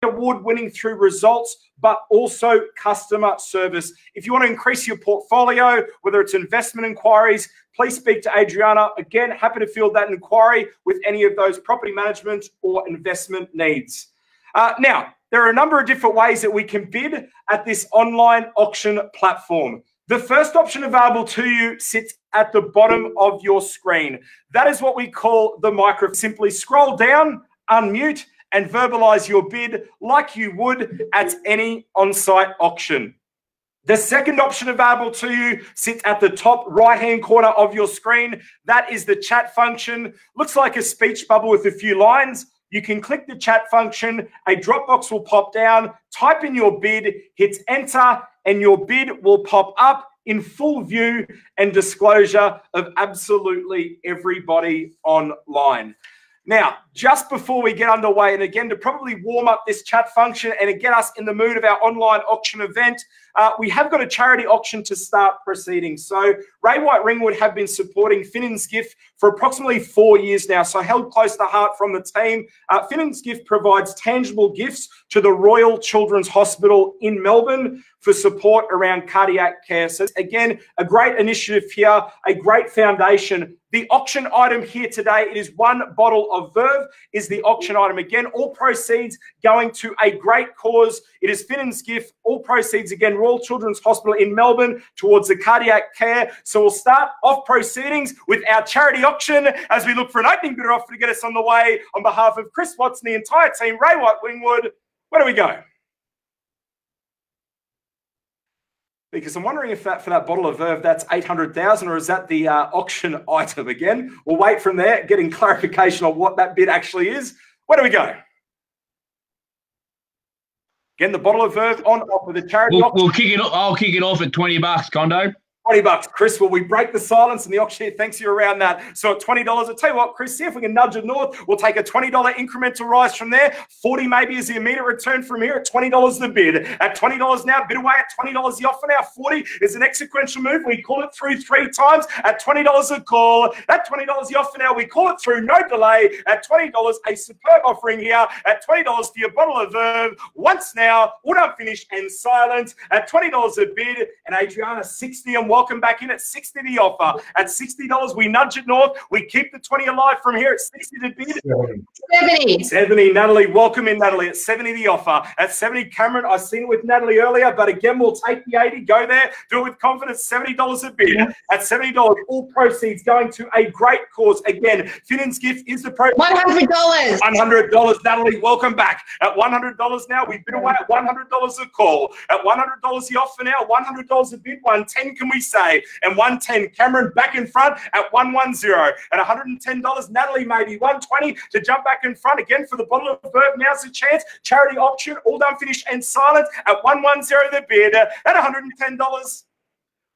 award winning through results, but also customer service. If you want to increase your portfolio, whether it's investment inquiries, please speak to Adriana. Again, happy to field that inquiry with any of those property management or investment needs. Now, there are a number of different ways that we can bid at this online auction platform. The first option available to you sits at the bottom of your screen. That is what we call the microphone. Simply scroll down, unmute, and verbalize your bid like you would at any on-site auction. The second option available to you sits at the top right-hand corner of your screen. That is the chat function. Looks like a speech bubble with a few lines. You can click the chat function, a drop box will pop down, type in your bid, hit enter, and your bid will pop up in full view and disclosure of absolutely everybody online. Now, just before we get underway, and again, to probably warm up this chat function and to get us in the mood of our online auction event, we have got a charity auction to start proceedings. So Ray White Ringwood have been supporting Finnan's Gift for approximately 4 years now, so held close to heart from the team. Finnan's Gift provides tangible gifts to the Royal Children's Hospital in Melbourne for support around cardiac care. So again, a great initiative here, a great foundation. The auction item here today, it is 1 bottle of Verve, is the auction item. Again, all proceeds going to a great cause. It is Finnan's Gift. All proceeds, again, Royal Children's Hospital in Melbourne towards the cardiac care. So we'll start off proceedings with our charity auction as we look for an opening bidder offer to get us on the way. On behalf of Chris Watts and the entire team, Ray White Ringwood, where do we go? Because I'm wondering if that for that bottle of Verve, that's 800,000, or is that the auction item again? We'll wait from there, getting clarification on what that bid actually is. Where do we go? Again, the bottle of Verve on offer. The charity auction. We'll kick it off. I'll kick it off at $20, Condo. $20. Chris, will we break the silence? And the auctioneer thanks you around that. So at $20, I'll tell you what, Chris, see if we can nudge it north. We'll take a $20 incremental rise from there. 40 maybe is the immediate return from here at $20 the bid. At $20 now, bid away at $20 the offer now. 40 is an exequential move. We call it through 3 times at $20 a call. At $20 the offer now, we call it through, no delay. At $20, a superb offering here. At $20 for your bottle of Verve. Once now, all done, finished, and silent. At $20 a bid. And Adriana, 60 and welcome back in at 60 the offer. At $60, we nudge it north. We keep the 20 alive from here at 60 the bid. 70. Natalie, welcome in, Natalie. At 70 the offer. At 70, Cameron, I've seen it with Natalie earlier, but again, we'll take the 80. Go there. Do it with confidence. $70 a bid. Yeah. At $70, all proceeds going to a great cause. Again, Finnan's Gift is the $100. $100, Natalie, welcome back. At $100 now, we've been away at $100 a call. At $100 the offer now, $100 a bid. 110, can we say? And 110, Cameron back in front at 110. At $110, Natalie maybe 120 to jump back in front again for the bottle of Verve. Now's the chance. Charity auction, all done, finished, and silent at 110 the bid. At $110.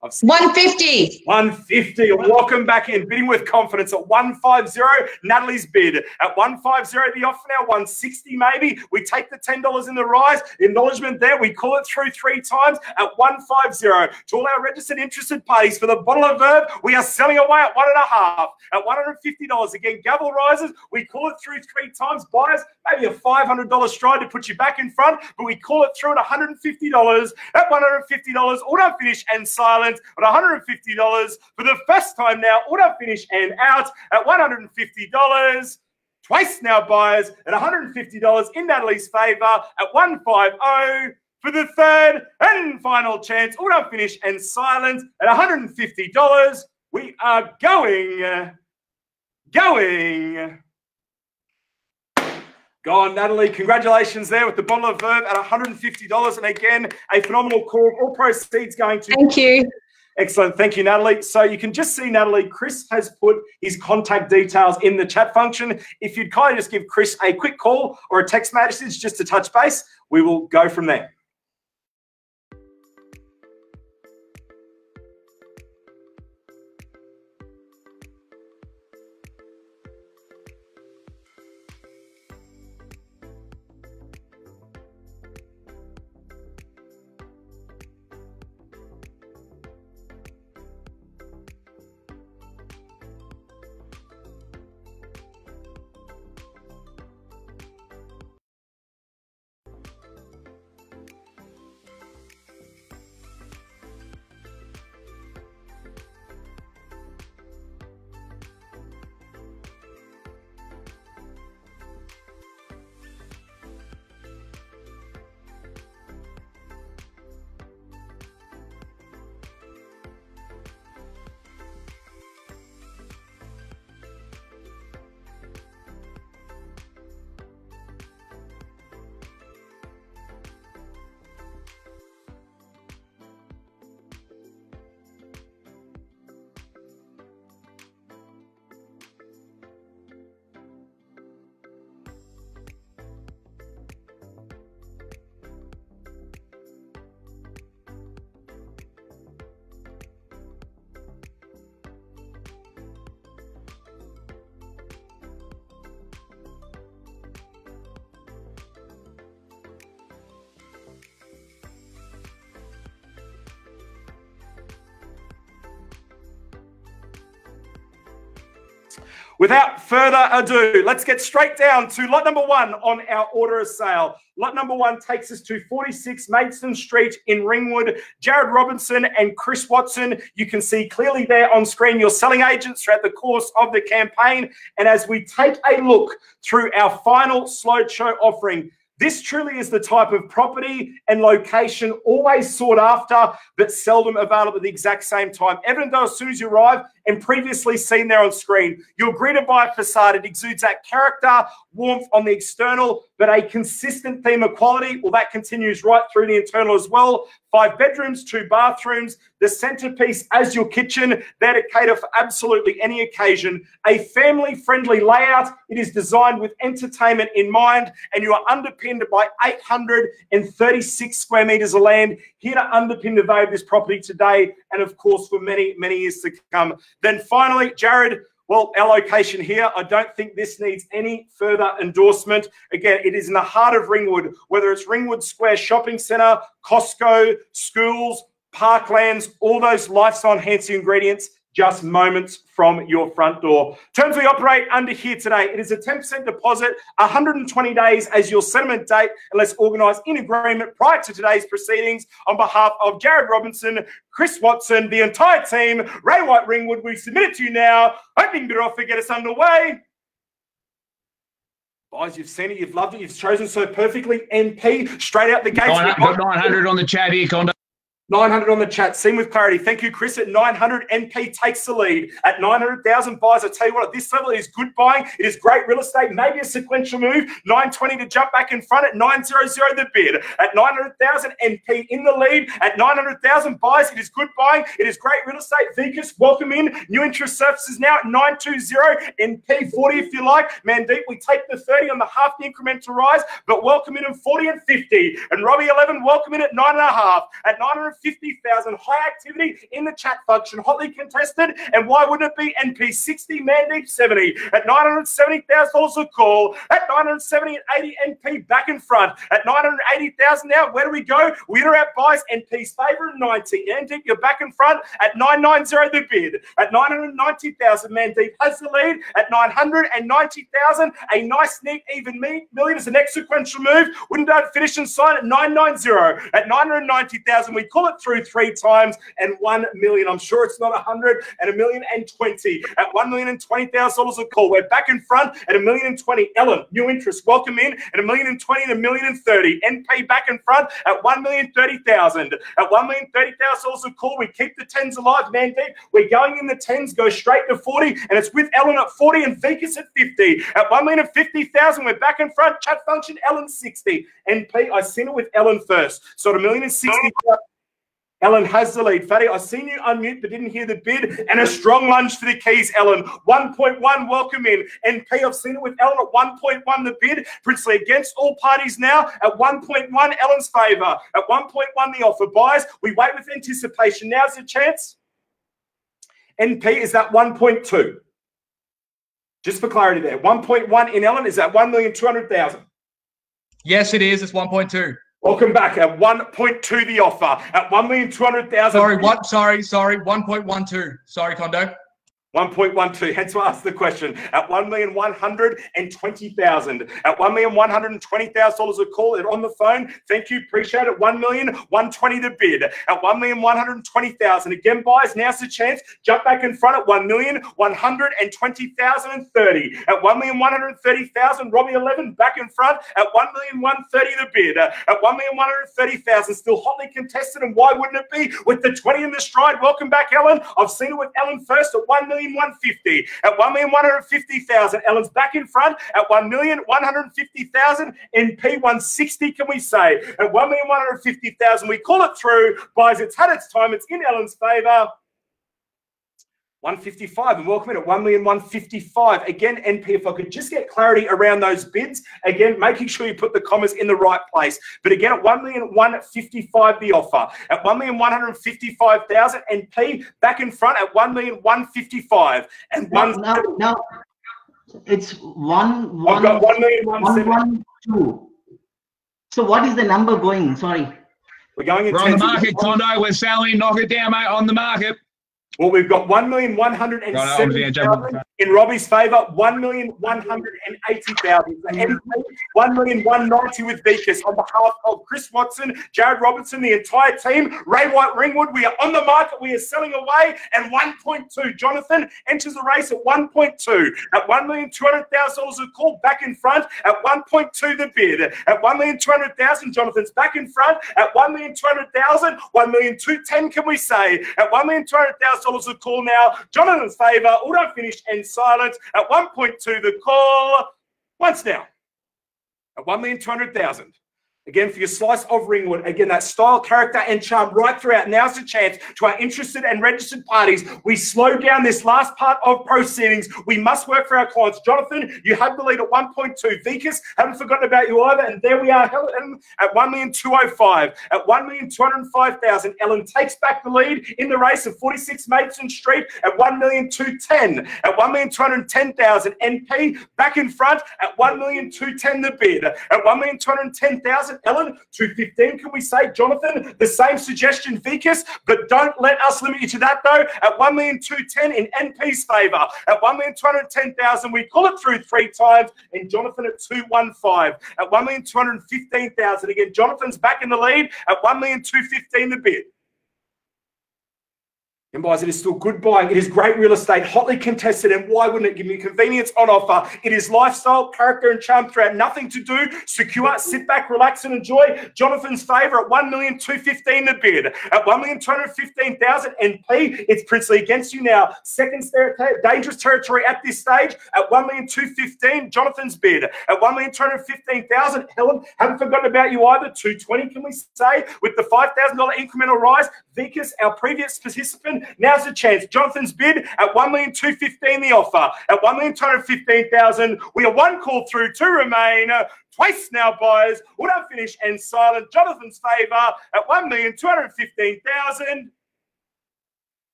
150. 150. Welcome back in. Bidding with confidence at 150. Natalie's bid at 150. The offer now 160 maybe. We take the $10 in the rise. Acknowledgement there. We call it through 3 times at 150. To all our registered interested parties for the bottle of Verve, we are selling away at 1.5. At $150. Again, gavel rises. We call it through 3 times. Buyers, maybe a $500 stride to put you back in front, but we call it through at $150. At $150, all done, finish, and silent. At $150 for the first time now, order, finish, and out at $150. Twice now, buyers at $150 in Natalie's favour at 150 for the third and final chance. Order, finish, and silent at $150. We are going. Go on, Natalie. Congratulations there with the bottle of Verve at $150. And again, a phenomenal call. All proceeds going to... Thank you. Excellent. Thank you, Natalie. So you can just see, Natalie, Chris has put his contact details in the chat function. If you'd kindly just give Chris a quick call or a text message just to touch base, we will go from there. Without further ado, let's get straight down to lot number 1 on our order of sale. Lot number 1 takes us to 46 Maidstone Street in Ringwood. Jared Robinson and Chris Watson, you can see clearly there on screen your selling agents throughout the course of the campaign. And as we take a look through our final slideshow offering, this truly is the type of property and location always sought after, but seldom available at the exact same time. Evident though, as soon as you arrive and previously seen there on screen, you're greeted by a facade. It exudes that character, warmth on the external, but a consistent theme of quality. Well, that continues right through the internal as well. 5 bedrooms, 2 bathrooms, the centerpiece as your kitchen, there to cater for absolutely any occasion. A family-friendly layout. It is designed with entertainment in mind, and you are underpinned by 836 square meters of land, here to underpin the value of this property today, and of course for many, many years to come. Then finally, Jared, well, our location here, I don't think this needs any further endorsement. Again, it is in the heart of Ringwood, whether it's Ringwood Square Shopping Centre, Costco, schools, parklands, all those lifestyle-enhancing ingredients, just moments from your front door. Terms we operate under here today. It is a 10% deposit, 120 days as your settlement date, unless organised in agreement prior to today's proceedings. On behalf of Jared Robinson, Chris Watson, the entire team, Ray White Ringwood, we submit it to you now. Hoping to offer get us underway. Guys, you've seen it, you've loved it, you've chosen so perfectly. NP, straight out the gates. 900 on the chat here, Condo. 900 on the chat. Seen with clarity. Thank you, Chris. At 900, NP takes the lead. At 900,000 buys, I tell you what, at this level, it is good buying. It is great real estate, maybe a sequential move. 920 to jump back in front. At 900, the bid. At 900,000, NP in the lead. At 900,000 buys, it is good buying. It is great real estate. Vicus, welcome in. New interest surfaces now at 920. NP 40 if you like. Mandeep, we take the 30 on the half the incremental rise, but welcome in at 40 and 50. And Robbie 11, welcome in at 9.5. At 950,000, high activity in the chat function, hotly contested, and why wouldn't it be? NP 60, Mandeep 70. At $970,000 a call. At 970 and 80, NP back in front. At 980,000 now, where do we go? Winner out buys, NP's favourite 90. Mandeep, you're back in front. At 990, the bid. At 990,000, Mandeep has the lead. At 990,000, a nice, neat, even million is the next sequential move. Wouldn't that finish and sign at 990? At 990,000, we call it through 3 times, and 1 million. I'm sure it's not 100, and 1,020,000 at $1,020,000 a call. We're back in front at 1,020,000. Ellen, new interest, welcome in at 1,020,000 and 1,030,000. NP back in front at 1,030,000. At $1,030,000 a call, we keep the 10s alive, Mandeep. We're going in the 10s, go straight to 40, and it's with Ellen at 40 and Vicus at 50. At 1,050,000, we're back in front. Chat function, Ellen 60. NP, I seen it with Ellen first. So at 1,060,000. Ellen has the lead. Fatty, I seen you unmute but didn't hear the bid. And a strong lunge for the keys, Ellen. 1.1, welcome in. NP, I've seen it with Ellen at 1.1, the bid. Princely against all parties now at 1.1, Ellen's favour. At 1.1, the offer. Buys, we wait with anticipation. Now's the chance. NP is that 1.2. Just for clarity there. 1.1 in Ellen is that 1,200,000. Yes, it is. It's 1.2. Welcome back at 1.2 the offer at 1,200,000. Sorry, 1.12. Sorry, Condo. 1.12, hence why I asked the question. At 1,120,000. At $1,120,000 a call and on the phone. Thank you, appreciate it. 1,120,000 the bid. At 1,120,000. Again, buys, now's the chance. Jump back in front at 1,120,030. At 1,130,000, Robbie 11 back in front at 1,130,000 the bid. At 1,130,000, still hotly contested, and why wouldn't it be with the 20 in the stride? Welcome back, Ellen. I've seen it with Ellen first at 1,150,000. At 1,150,000, Ellen's back in front at 1,150,000. NP 160, can we say? At 1,150,000, we call it through. Buys, it's had its time. It's in Ellen's favour. 155, and welcome in at 1,155,000. Again, NP, if I could just get clarity around those bids. Again, making sure you put the commas in the right place. But again, at 1,155,000 the offer. At 1,155,000, NP back in front at 1,155,000. And no. It's one. I've got 1,172,000. So what is the number going? Sorry. We're on the market, Condo. We're selling. Knock it down, mate. On the market. Well, we've got 1,170,000. In Robbie's favour, 1,180,000. So MP, 1,190,000 with Vickers. On behalf of Chris Watson, Jared Robertson, the entire team, Ray White Ringwood, we are on the market. We are selling away at 1.2. Jonathan enters the race at 1.2. At $1,200,000 a call, back in front at 1.2 the bid. At 1,200,000, Jonathan's back in front at 1,200,000. 1,210,000 can we say? At $1,200,000 a call now. Jonathan's favour, auto finish and silence at 1.2 the call. Once now at 1,200,000. Again, for your slice of Ringwood, again, that style, character, and charm right throughout. Now's the chance to our interested and registered parties. We slow down this last part of proceedings. We must work for our clients. Jonathan, you have the lead at 1.2. Vickers, haven't forgotten about you either. And there we are, Helen, at 1,205,000. At 1,205,000, Ellen takes back the lead in the race of 46 Maidstone Street at 1,210,000. At 1,210,000, NP back in front at 1,210,000 the bid. At 1,210,000, Ellen, 215, can we say? Jonathan, the same suggestion, Vickers, but don't let us limit you to that, though. At 1,210,000 in NP's favour. At 1,210,000, we call it through 3 times, and Jonathan at 215. At 1,215,000, again, Jonathan's back in the lead at 1,215,000 the bid. And guys, it is still good buying. It is great real estate, hotly contested, and why wouldn't it give you convenience on offer? It is lifestyle, character, and charm throughout. Nothing to do. Secure, sit back, relax, and enjoy. Jonathan's favour at 1,215,000 the bid. At 1,215,000 NP, it's Princely against you now. Second dangerous territory at this stage at 1,215,000. Jonathan's bid at 1,215,000. Helen, haven't forgotten about you either. 220, can we say, with the $5,000 incremental rise. Vickers, our previous participant. Now's the chance. Jonathan's bid at 1,215,000 the offer. At 1,215,000, we are one call through, 2 remain. Twice now, buyers. Auto finish and silent. Jonathan's favour at 1,215,000.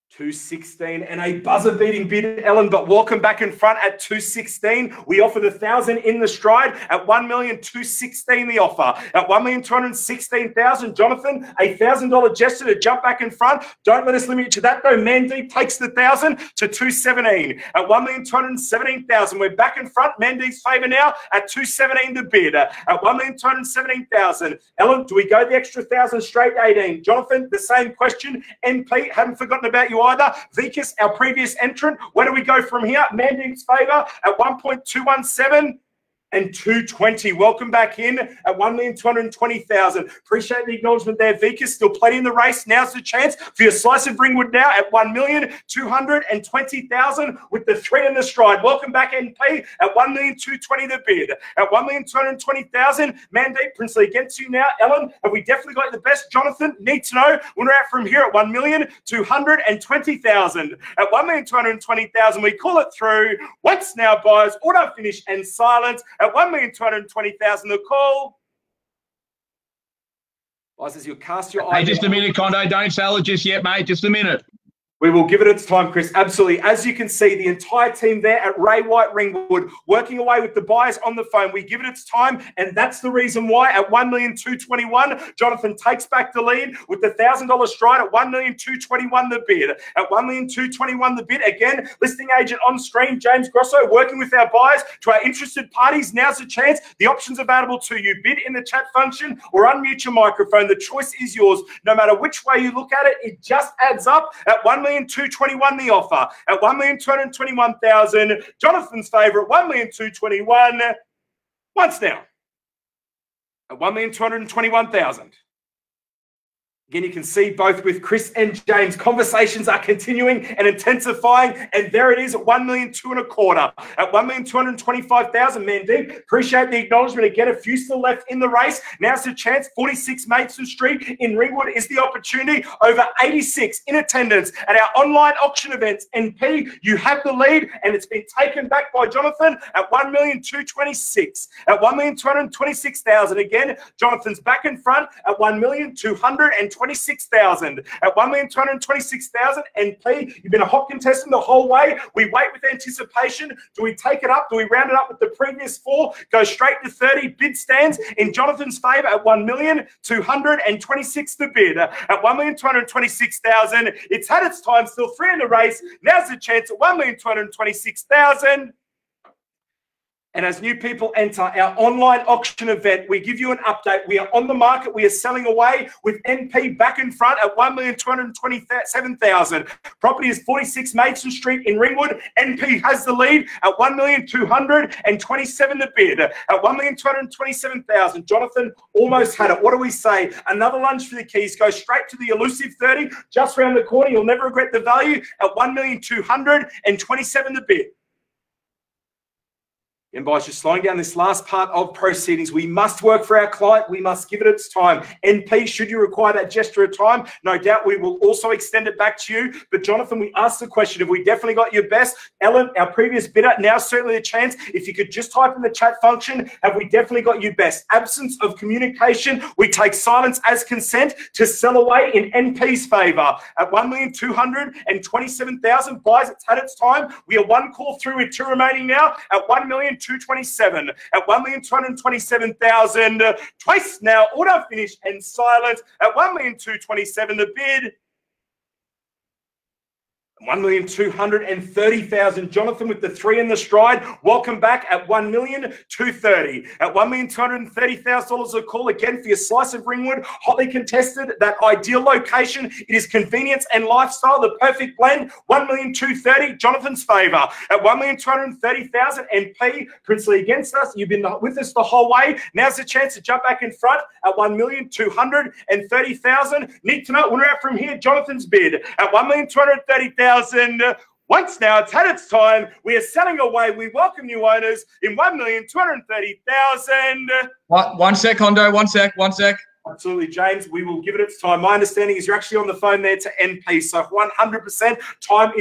216 and a buzzer-beating bid, Ellen, but welcome back in front at 216. We offer the 1,000 in the stride at 1,216,000 the offer. At 1,216,000, Jonathan, a $1,000 gesture to jump back in front. Don't let us limit you to that, though. Mandeep takes the 1,000 to 217. At 1,217,000, we're back in front. Mandeep's favour now at 217 the bid. At 1,217,000. Ellen, do we go the extra 1,000 straight 18? Jonathan, the same question. NP, haven't forgotten about you either. Vickers, our previous entrant. Where do we go from here? Mandeep's favour at 1.217 and 220. Welcome back in at 1,220,000. Appreciate the acknowledgement there, Vickers. Still plenty in the race. Now's the chance for your slice of Ringwood now at 1,220,000 with the 3 in the stride. Welcome back, NP, at 1,220,000 the bid. At 1,220,000, Mandeep, Princely against you now. Ellen, have we definitely got the best? Jonathan, need to know when we're out from here at 1,220,000. At 1,220,000, we call it through. Once now, buyers, auto finish and silence. At 1,220,000 the call. Guys, as you cast your eye. Hey, just a minute, Condo. Don't sell it just yet, mate. Just a minute. We will give it its time, Chris. Absolutely. As you can see, the entire team there at Ray White Ringwood working away with the buyers on the phone. We give it its time, and that's the reason why at 1,221,000, Jonathan takes back the lead with the $1,000 stride at 1,221,000 the bid. At 1,221,000 the bid. Again, listing agent on screen, James Grosso, working with our buyers. To our interested parties, now's the chance. The options available to you. Bid in the chat function or unmute your microphone. The choice is yours. No matter which way you look at it, it just adds up at 1,221,000 the offer. At 1,221,000, Jonathan's favourite, 1,221,000. Once now, at 1,221,000. Again, you can see both with Chris and James. Conversations are continuing and intensifying, and there it is at 1,225,000. At 1,225,000, Mandeep. Appreciate the acknowledgement. Again, a few still left in the race. Now's the chance. 46 Maidstone Street in Ringwood is the opportunity. Over 86 in attendance at our online auction events. NP, you have the lead, and it's been taken back by Jonathan at 1,226,000. At 1,226,000 again, Jonathan's back in front at 1,225,000. 1,226,000. At 1,226,000, NP, you've been a hot contestant the whole way. We wait with anticipation. Do we take it up? Do we round it up with the previous 4? Go straight to 30. Bid stands in Jonathan's favour at 1,226,000 the bid. At 1,226,000, it's had its time, still 3 in the race. Now's the chance at 1,226,000. And as new people enter our online auction event, we give you an update. We are on the market. We are selling away with NP back in front at 1,227,000. Property is 46 Maidstone Street in Ringwood. NP has the lead at 1,227,000 the bid. At 1,227,000. Jonathan almost had it. What do we say? Another lunge for the keys. Go straight to the elusive 30. Just around the corner. You'll never regret the value at 1,227,000 the bid. And by just slowing down this last part of proceedings, we must work for our client. We must give it its time. NP, should you require that gesture of time, no doubt we will also extend it back to you. But Jonathan, we asked the question, have we definitely got your best? Ellen, our previous bidder, now certainly a chance. If you could just type in the chat function, have we definitely got you best? Absence of communication, we take silence as consent to sell away in NP's favour. At 1,227,000 buys, it's had its time. We are 1 call through with 2 remaining now at 1,227,000. At 1,227,000, twice now, order finished and silent at 1,227,000 the bid. 1,230,000. Jonathan with the 3 in the stride. Welcome back at 1,230,000. At $1,230,000 a call again for your slice of Ringwood. Hotly contested. That ideal location. It is convenience and lifestyle. The perfect blend. 1,230,000. Jonathan's favour. At 1,230,000. NP Princely against us. You've been with us the whole way. Now's the chance to jump back in front at 1,230,000. Need to know winner out from here. Jonathan's bid at 1,230,000. Once now, it's had its time. We are selling away. We welcome new owners in 1,230,000. One sec, Hondo. One sec. Absolutely, James. We will give it its time. My understanding is you're actually on the phone there to NP, so 100% time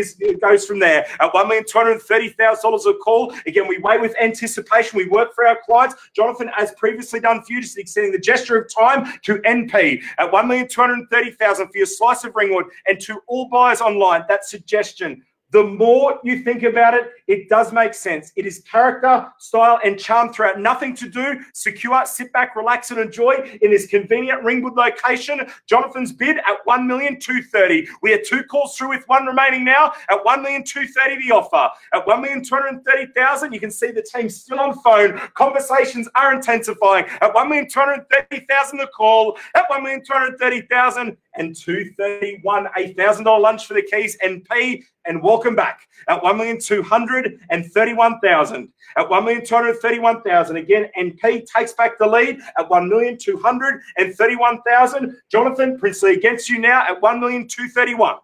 goes from there. At $1,230,000 a call. Again, we wait with anticipation. We work for our clients. Jonathan, as previously done for you, just extending the gesture of time to NP. At $1,230,000 for your slice of Ringwood, and to all buyers online, that suggestion. The more you think about it, it does make sense. It is character, style, and charm throughout. Nothing to do. Secure, sit back, relax, and enjoy in this convenient Ringwood location. Jonathan's bid at 1,230,000. We are 2 calls through with 1 remaining now at 1,230,000 the offer. At 1,230,000, you can see the team still on phone. Conversations are intensifying. At 1,230,000 the call. At 1,230,000 and 231, $1,000 lunch for the keys. NP. And welcome back at 1,231,000. At 1,231,000, again, NP takes back the lead at 1,231,000. Jonathan Princely against you now at 1,231,000.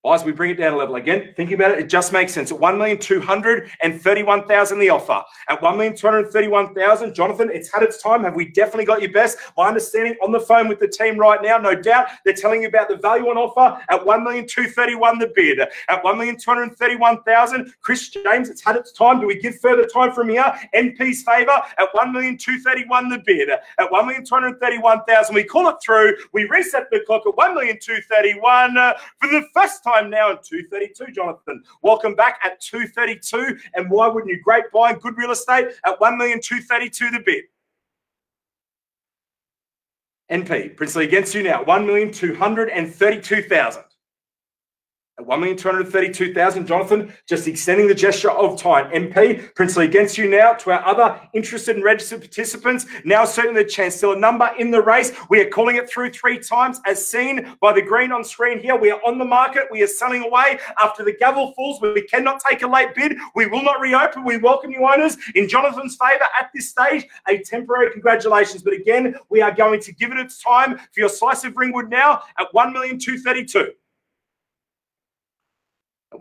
As we bring it down a level again, thinking about it, it just makes sense. At 1,231,000 the offer. At 1,231,000, Jonathan, it's had its time. Have we definitely got your best? My understanding on the phone with the team right now, no doubt, they're telling you about the value on offer at 1,231,000 the bid. At 1,231,000, Chris James, it's had its time. Do we give further time from here? NP's favour at 1,231,000 the bid. At 1,231,000, we call it through. We reset the clock at 1,231,000 for the first time now in 232, Jonathan. Welcome back at 232. And why wouldn't you? Great buying, good real estate at 1,232,000 the bid. NP, Princely against you now, 1,232,000. At 1,232,000, Jonathan, just extending the gesture of time. NP, Princely against you now. To our other interested and registered participants, now certainly the chance. Still a number in the race. We are calling it through 3 times as seen by the green on screen here. We are on the market. We are selling away. After the gavel falls, we cannot take a late bid. We will not reopen. We welcome you owners in Jonathan's favour at this stage. A temporary congratulations. But again, we are going to give it its time for your slice of Ringwood now at 1,232,000.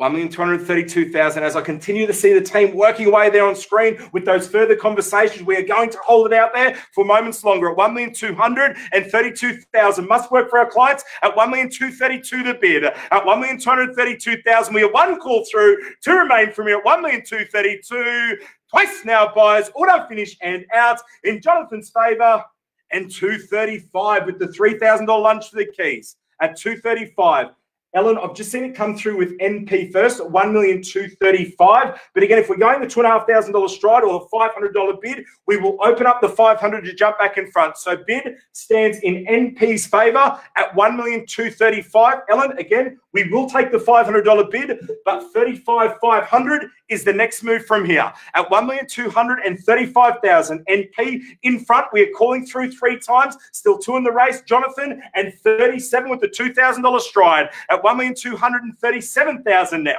1,232,000. As I continue to see the team working away there on screen with those further conversations, we are going to hold it out there for moments longer at 1,232,000. Must work for our clients at 1,232,000 the bid. At 1,232,000, we are 1 call through. 2 remain from here at 1,232,000. Twice now, buyers. Auto finish and out in Jonathan's favour. 235 with the $3,000 lunch for the keys at 235. Ellen, I've just seen it come through with NP first at 1,235,000. But again, if we're going the $2,500 stride or the $500 bid, we will open up the 500 to jump back in front. So bid stands in NP's favour at 1,235,000. Ellen, again, we will take the $500 bid, but 35,500 is the next move from here. At 1,235,000, NP in front. We are calling through 3 times. Still 2 in the race. Jonathan and 37 with the $2,000 stride. At 1,237,000 now.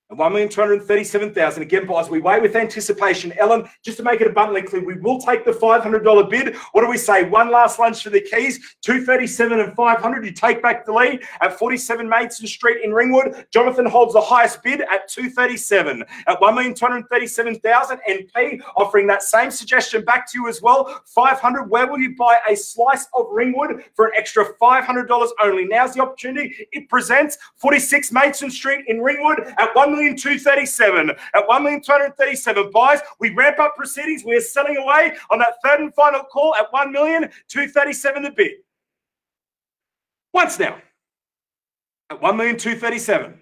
At 1,237,000. Again, boys, we wait with anticipation. Ellen, just to make it abundantly clear, we will take the $500 bid. What do we say? One last lunch for the keys. 237 and 500. You take back the lead at 47 Maidstone Street in Ringwood. Jonathan holds the highest bid at 237. At 1,237,000. NP offering that same suggestion back to you as well. 500. Where will you buy a slice of Ringwood for an extra $500 only? Now's the opportunity. It presents 46 Maidstone Street in Ringwood at 1,237,000. At 1,237,000, buys. We ramp up proceedings. We are selling away on that third and final call at 1,237,000 the bid. Once now. At 1,237,000.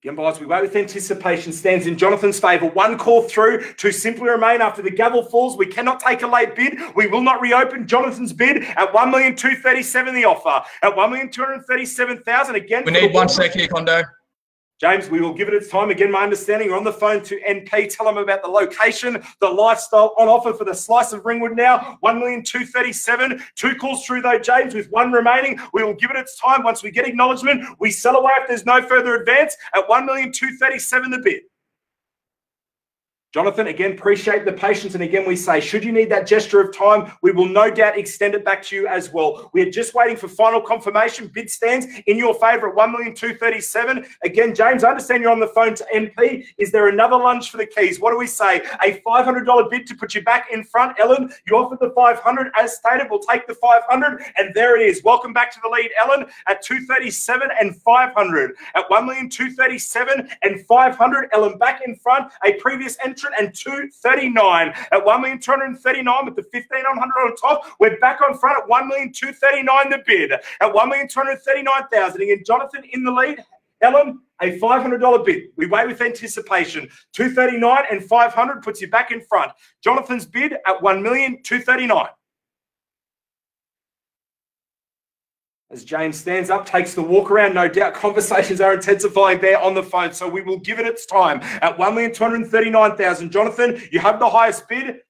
Again, boys, we wait with anticipation. Stands in Jonathan's favour. 1 call through. 2 simply remain after the gavel falls. We cannot take a late bid. We will not reopen Jonathan's bid at 1,237,000 the offer. At 1,237,000 again. We need 1 sec here, Condo. James, we will give it its time. Again, my understanding, you're on the phone to NP. Tell them about the location, the lifestyle on offer for the slice of Ringwood now. 1,237,000. 2 calls through though, James, with 1 remaining. We will give it its time. Once we get acknowledgement, we sell away if there's no further advance at 1,237,000 the bid. Jonathan, again, appreciate the patience. And again, we say, should you need that gesture of time, we will no doubt extend it back to you as well. We are just waiting for final confirmation. Bid stands in your favour at 1,237,000. Again, James, I understand you're on the phone to NP. Is there another lunge for the keys? What do we say? A $500 bid to put you back in front. Ellen, you offered the 500 as stated. We'll take the 500. And there it is. Welcome back to the lead, Ellen, at 237 and 500. At 1,237,000 and 500. Ellen back in front. A previous entrant and 239 at 1,239,000 with the 1,500 on top. We're back on front at 1,239,000 the bid. At 1,239,000. Again, Jonathan in the lead. Ellen, a $500 bid. We wait with anticipation. 239 and 500 puts you back in front. Jonathan's bid at 1,239,000. As James stands up, takes the walk around, no doubt conversations are intensifying there on the phone, so we will give it its time. At 1,239,000, Jonathan, you have the highest bid,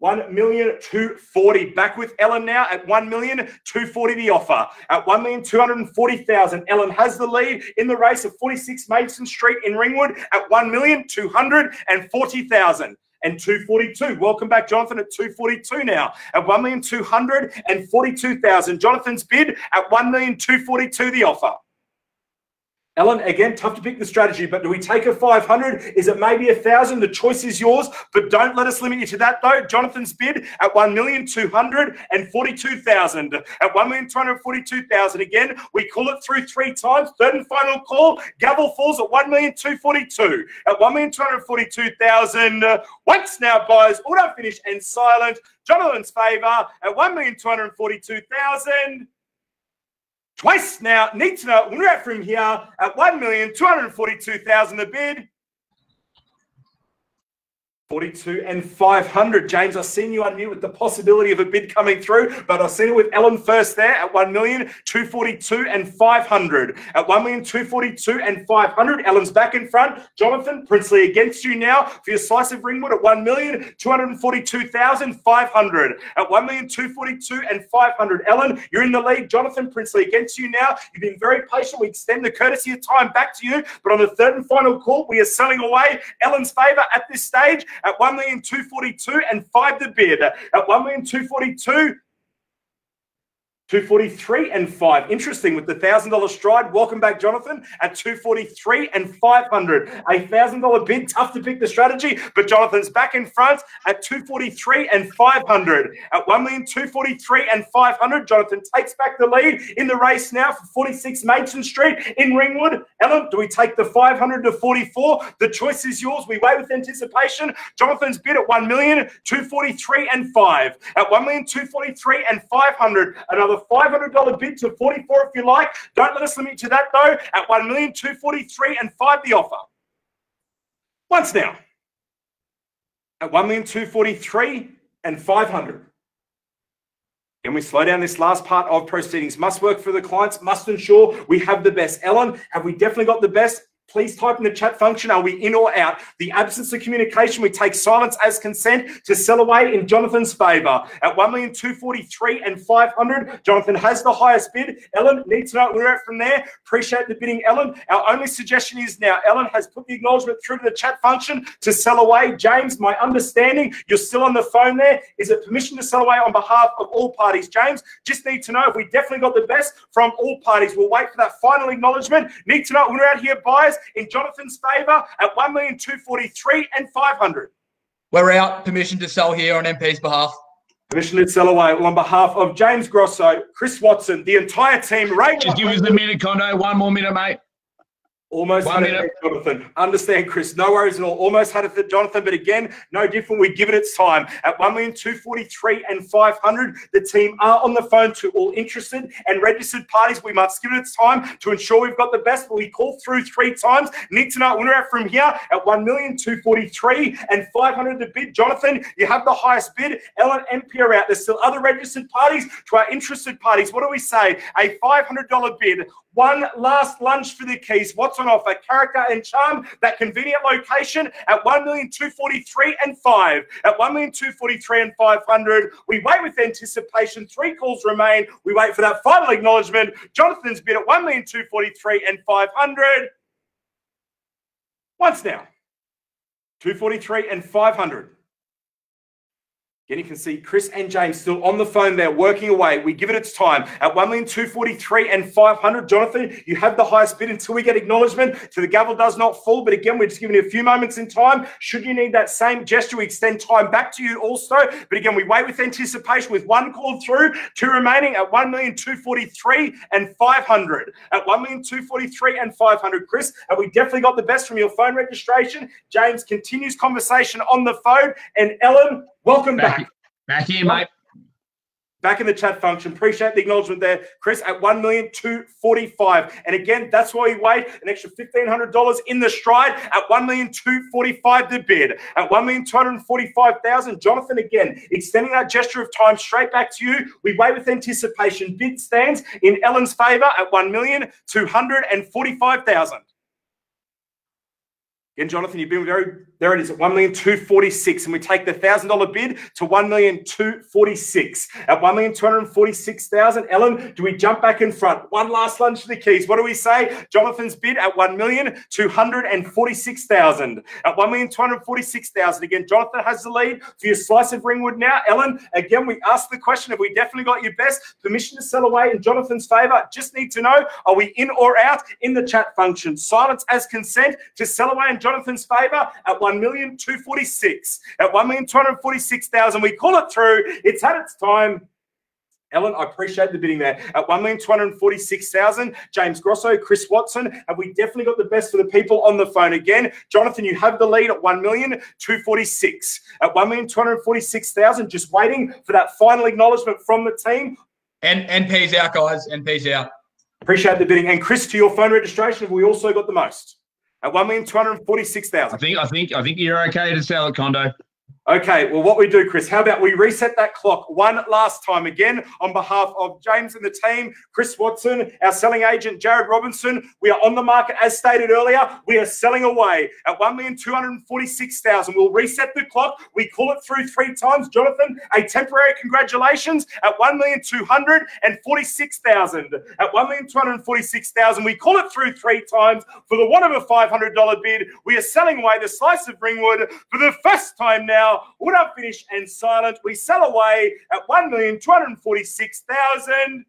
1,240,000. Back with Ellen now at 1,240,000 the offer. At 1,240,000, Ellen has the lead in the race of 46 Maidstone Street in Ringwood at 1,240,000. And 242. Welcome back, Jonathan, at 242 now. At 1,242,000. Jonathan's bid at 1,242,000 the offer. Ellen, again, tough to pick the strategy, but do we take a 500? Is it maybe 1,000? The choice is yours, but don't let us limit you to that, though. Jonathan's bid at 1,242,000. At 1,242,000, again, we call it through 3 times. Third and final call. Gavel falls at 1,242,000. At 1,242,000. Once now, buyers, auto finish and silent. Jonathan's favour at 1,242,000. Twice now, need to know, we're out from here at 1,242,000 the bid. 42 and 500. James, I've seen you unmute with the possibility of a bid coming through, but I've seen it with Ellen first there at 1,242,000 and 500. At 1,242,000 and 500, Ellen's back in front. Jonathan, Princely against you now for your slice of Ringwood at 1,242,500. At 1,242,000 and 500. Ellen, you're in the lead. Jonathan, Princely against you now. You've been very patient. We extend the courtesy of time back to you, but on the third and final call, we are selling away Ellen's favour at this stage. At 1,242,000 and 5 the bid. At 1,242,000. 243 and 5. Interesting with the $1,000 stride. Welcome back, Jonathan, at 243 and 500. A $1,000 bid. Tough to pick the strategy, but Jonathan's back in front at 243 and 500. At 1,243 and 500, Jonathan takes back the lead in the race now for 46 Mason Street in Ringwood. Ellen, do we take the 500 to 44? The choice is yours. We wait with anticipation. Jonathan's bid at 1,243 and 5. At 1,243 and 500, another $500 bid to 44 if you like. Don't let us limit you to that though. At 1,243 and 5 the offer. Once now. At 1,243 and 500. Can we slow down this last part of proceedings? Must work for the clients, must ensure we have the best. Ellen, have we definitely got the best? Please type in the chat function, are we in or out? The absence of communication, we take silence as consent to sell away in Jonathan's favour. At 1,243 and 500, Jonathan has the highest bid. Ellen, need to know what we're at from there. Appreciate the bidding, Ellen. Our only suggestion is now, Ellen has put the acknowledgement through to the chat function to sell away. James, my understanding, you're still on the phone there. Is it permission to sell away on behalf of all parties? James, just need to know if we definitely got the best from all parties. We'll wait for that final acknowledgement. Need to know what we're out here, buyers, in Jonathan's favour at 1,243 and 500. We're out. Permission to sell here on MP's behalf. Permission to sell away on behalf of James Grosso, Chris Watson, the entire team. Ray, just give us a minute, Condo. One more minute, mate. Almost had it there, Jonathan. Understand, Chris. No worries at all. Almost had it for Jonathan, but again, no different. We give it its time. At 1,243 and 500, the team are on the phone to all interested and registered parties. We must give it its time to ensure we've got the best, but we call through 3 times. Need to know what we're at from here at 1,243 and 500 to bid. Jonathan, you have the highest bid. Ellen, MP are out. There's still other registered parties to our interested parties. What do we say? A $500 bid. One last lunge for the keys. What's on offer? Character and charm. That convenient location at 1,243 and 5. At 1,243 and 500. We wait with anticipation. 3 calls remain. We wait for that final acknowledgement. Jonathan's bid at 1,243 and 500. Once now. 243 and 500. Again, you can see Chris and James still on the phone there, working away. We give it its time. At 1,243 and 500, Jonathan, you have the highest bid until we get acknowledgement. So the gavel does not fall. But again, we're just giving you a few moments in time. Should you need that same gesture, we extend time back to you also. But again, we wait with anticipation with 1 call through, 2 remaining at 1,243 and 500. At 1,243 and 500, Chris, have we definitely got the best from your phone registration? James continues conversation on the phone. And Ellen, welcome back. Back here, mate. Back in the chat function. Appreciate the acknowledgement there, Chris, at 1,245. And again, that's why we wait an extra $1,500 in the stride at 1,245 the bid. At 1,245,000, Jonathan, again, extending that gesture of time straight back to you. We wait with anticipation. Bid stands in Ellen's favour at 1,245,000. Again, Jonathan, you've been there it is at 1,246,000, and we take the $1,000 bid to 1,246,000. At 1,246,000, Ellen, do we jump back in front? One last lunge for the keys. What do we say? Jonathan's bid at 1,246,000. At 1,246,000, again, Jonathan has the lead for your slice of Ringwood now. Ellen, again, we ask the question, have we definitely got your best? Permission to sell away in Jonathan's favour. Just need to know, are we in or out in the chat function? Silence as consent to sell away in Jonathan's favour at 1,246,000. At 1,246,000, we call it through. It's had its time. Ellen, I appreciate the bidding there. At 1,246,000, James Grosso, Chris Watson, have we definitely got the best for the people on the phone again? Jonathan, you have the lead at 1,246,000. At 1,246,000, just waiting for that final acknowledgement from the team. And NP's out, guys. NP's out. Appreciate the bidding. And Chris, to your phone registration, have we also got the most? At 1,246,000. I think you're okay to sell it, Condo. Okay, well, what we do, Chris, how about we reset that clock one last time again on behalf of James and the team, Chris Watson, our selling agent, Jared Robinson. We are on the market, as stated earlier. We are selling away at 1,246,000. We'll reset the clock. We call it through 3 times. Jonathan, a temporary congratulations at 1,246,000. At 1,246,000, we call it through 3 times. For the one of a $500 bid, we are selling away the slice of Ringwood for the first time now. Would I finish and silent? We sell away at 1,246,000.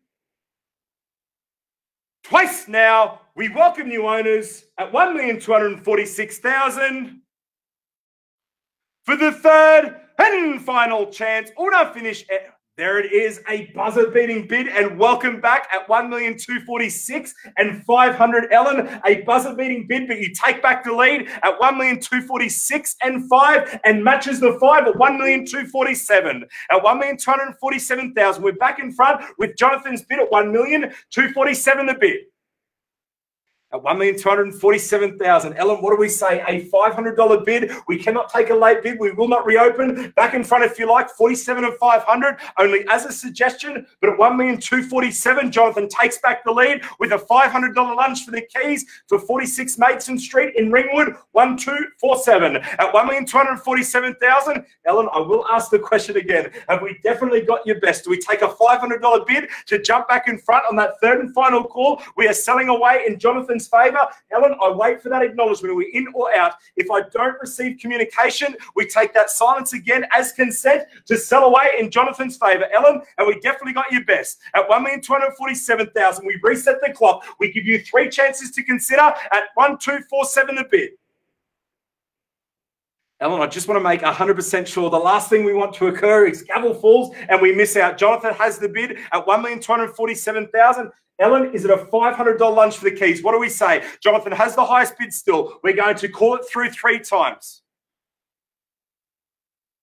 Twice now, we welcome new owners at 1,246,000 for the third and final chance. Order finish. There it is, a buzzer-beating bid, and welcome back at 1,246,500. Ellen, a buzzer-beating bid, but you take back the lead at 1,246,500 and matches the 5 at 1,247,000. At 1,247,000, we're back in front with Jonathan's bid at 1,247,000 the bid. At 1,247,000. Ellen, what do we say? A $500 bid. We cannot take a late bid. We will not reopen. Back in front if you like. 47,500. Only as a suggestion. But at 1,247,000, Jonathan takes back the lead with a $500 lunch for the keys for 46 Maidstone Street in Ringwood. 1,247. At 1,247,000, Ellen, I will ask the question again. Have we definitely got your best? Do we take a $500 bid to jump back in front on that third and final call? We are selling away in Jonathan's favour. Ellen, I wait for that acknowledgement. Are we in or out? If I don't receive communication, we take that silence again as consent to sell away in Jonathan's favour. Ellen, and we definitely got your best. At 1,247,000, we reset the clock. We give you 3 chances to consider at 1,247 the bid. Ellen, I just want to make 100% sure the last thing we want to occur is gavel falls and we miss out. Jonathan has the bid at 1,247,000. Ellen, is it a $500 lunch for the keys? What do we say? Jonathan has the highest bid still. We're going to call it through 3 times.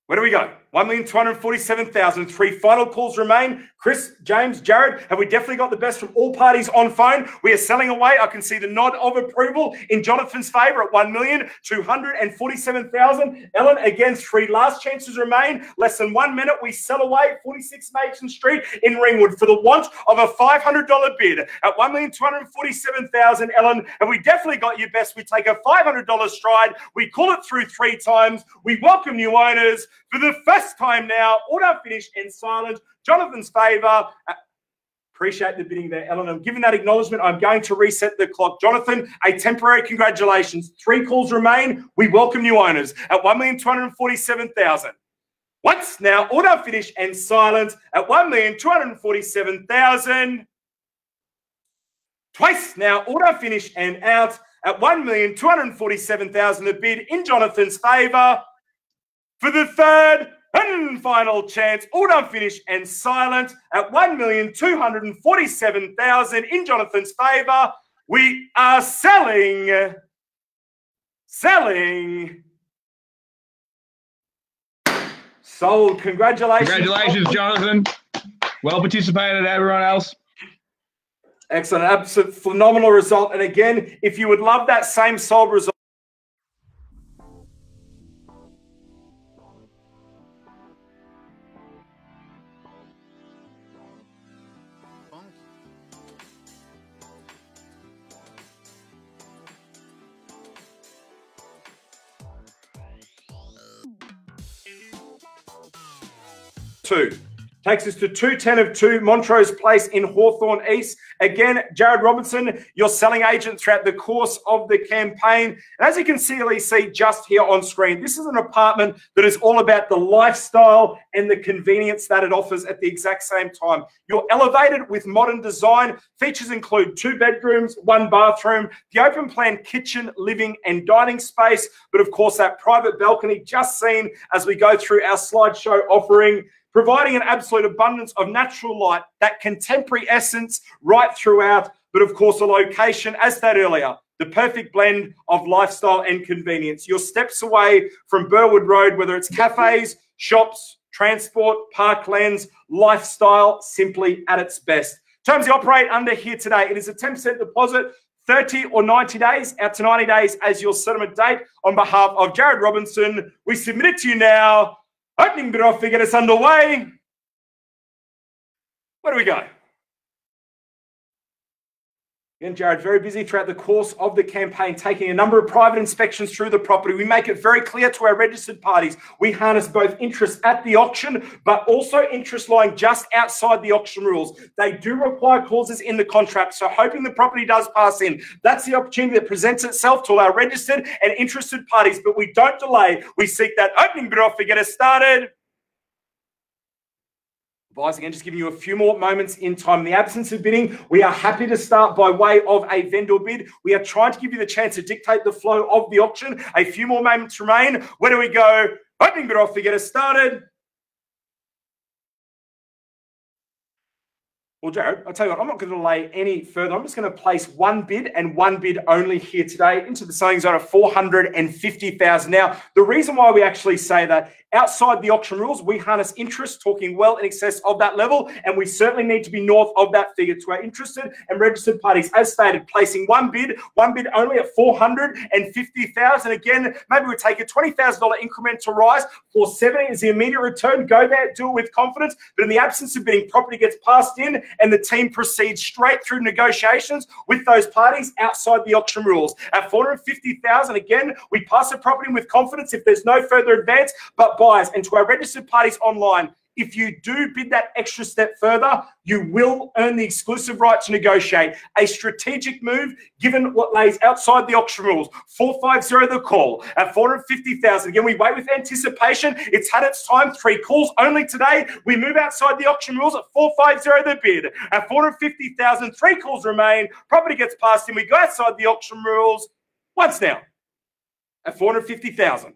Where do we go? 1,247,000. 3 final calls remain. Chris, James, Jared, have we definitely got the best from all parties on phone? We are selling away. I can see the nod of approval in Jonathan's favour at 1,247,000. Ellen, again, 3 last chances remain. Less than 1 minute. We sell away 46 Maidstone Street in Ringwood for the want of a $500 bid at 1,247,000. Ellen, have we definitely got your best? We take a $500 stride. We call it through 3 times. We welcome new owners for the first time now. Order finished and silent. Jonathan's favour. Appreciate the bidding there, Ellen. I'm giving that acknowledgement. I'm going to reset the clock. Jonathan, a temporary congratulations. 3 calls remain. We welcome new owners at 1,247,000. Once now, order finished and silent at 1,247,000. Twice now, order finished and out at 1,247,000. The bid in Jonathan's favour. For the third and final chance, all done, finished and silent at 1,247,000 in Jonathan's favour. We are selling. Sold. Congratulations. Congratulations, Jonathan. Well participated, everyone else. Excellent. Absolute phenomenal result. And again, if you would love that same sold result, takes us to 210 of 2, Montrose Place in Hawthorne East. Again, Jared Robinson, your selling agent throughout the course of the campaign. And as you can see just here on screen, this is an apartment that is all about the lifestyle and the convenience that it offers at the exact same time. You're elevated with modern design. Features include 2 bedrooms, 1 bathroom, the open plan kitchen, living and dining space, but of course that private balcony just seen as we go through our slideshow offering, providing an absolute abundance of natural light, that contemporary essence right throughout, but of course a location, as said earlier, the perfect blend of lifestyle and convenience. You're steps away from Burwood Road, whether it's cafes, shops, transport, parklands, lifestyle, simply at its best. Terms you operate under here today, it is a 10% deposit, 30 or 90 days, out to 90 days as your settlement date. On behalf of Jared Robinson, we submit it to you now. Opening bid offer, get us underway. Where do we go? Again, Jared, very busy throughout the course of the campaign, taking a number of private inspections through the property. We make it very clear to our registered parties. We harness both interest at the auction, but also interest lying just outside the auction rules. They do require clauses in the contract, so hoping the property does pass in. That's the opportunity that presents itself to our registered and interested parties, but we don't delay. We seek that opening bid offer, get us started. Guys, again, just giving you a few more moments in time. In the absence of bidding, we are happy to start by way of a vendor bid. We are trying to give you the chance to dictate the flow of the auction. A few more moments remain. Where do we go? Opening bid off to get us started. Well, Jared, I'll tell you what, I'm not going to delay any further. I'm just going to place one bid and one bid only here today into the selling zone of 450,000. Now, the reason why we actually say that, outside the auction rules, we harness interest, talking well in excess of that level, and we certainly need to be north of that figure. To our interested and registered parties, as stated, placing one bid only at 450,000. Again, maybe we take a $20,000 increment to rise. 470 is the immediate return. Go there, do it with confidence. But in the absence of bidding, property gets passed in, and the team proceeds straight through negotiations with those parties outside the auction rules. At 450,000, again, we pass the property with confidence if there's no further advance, but buyers. And to our registered parties online, if you do bid that extra step further, you will earn the exclusive right to negotiate. A strategic move, given what lays outside the auction rules. 450 the call at 450,000. Again, we wait with anticipation. It's had its time. 3 calls only today. We move outside the auction rules at 450 the bid. At 450,000, 3 calls remain. Property gets passed in. We go outside the auction rules once now at 450,000.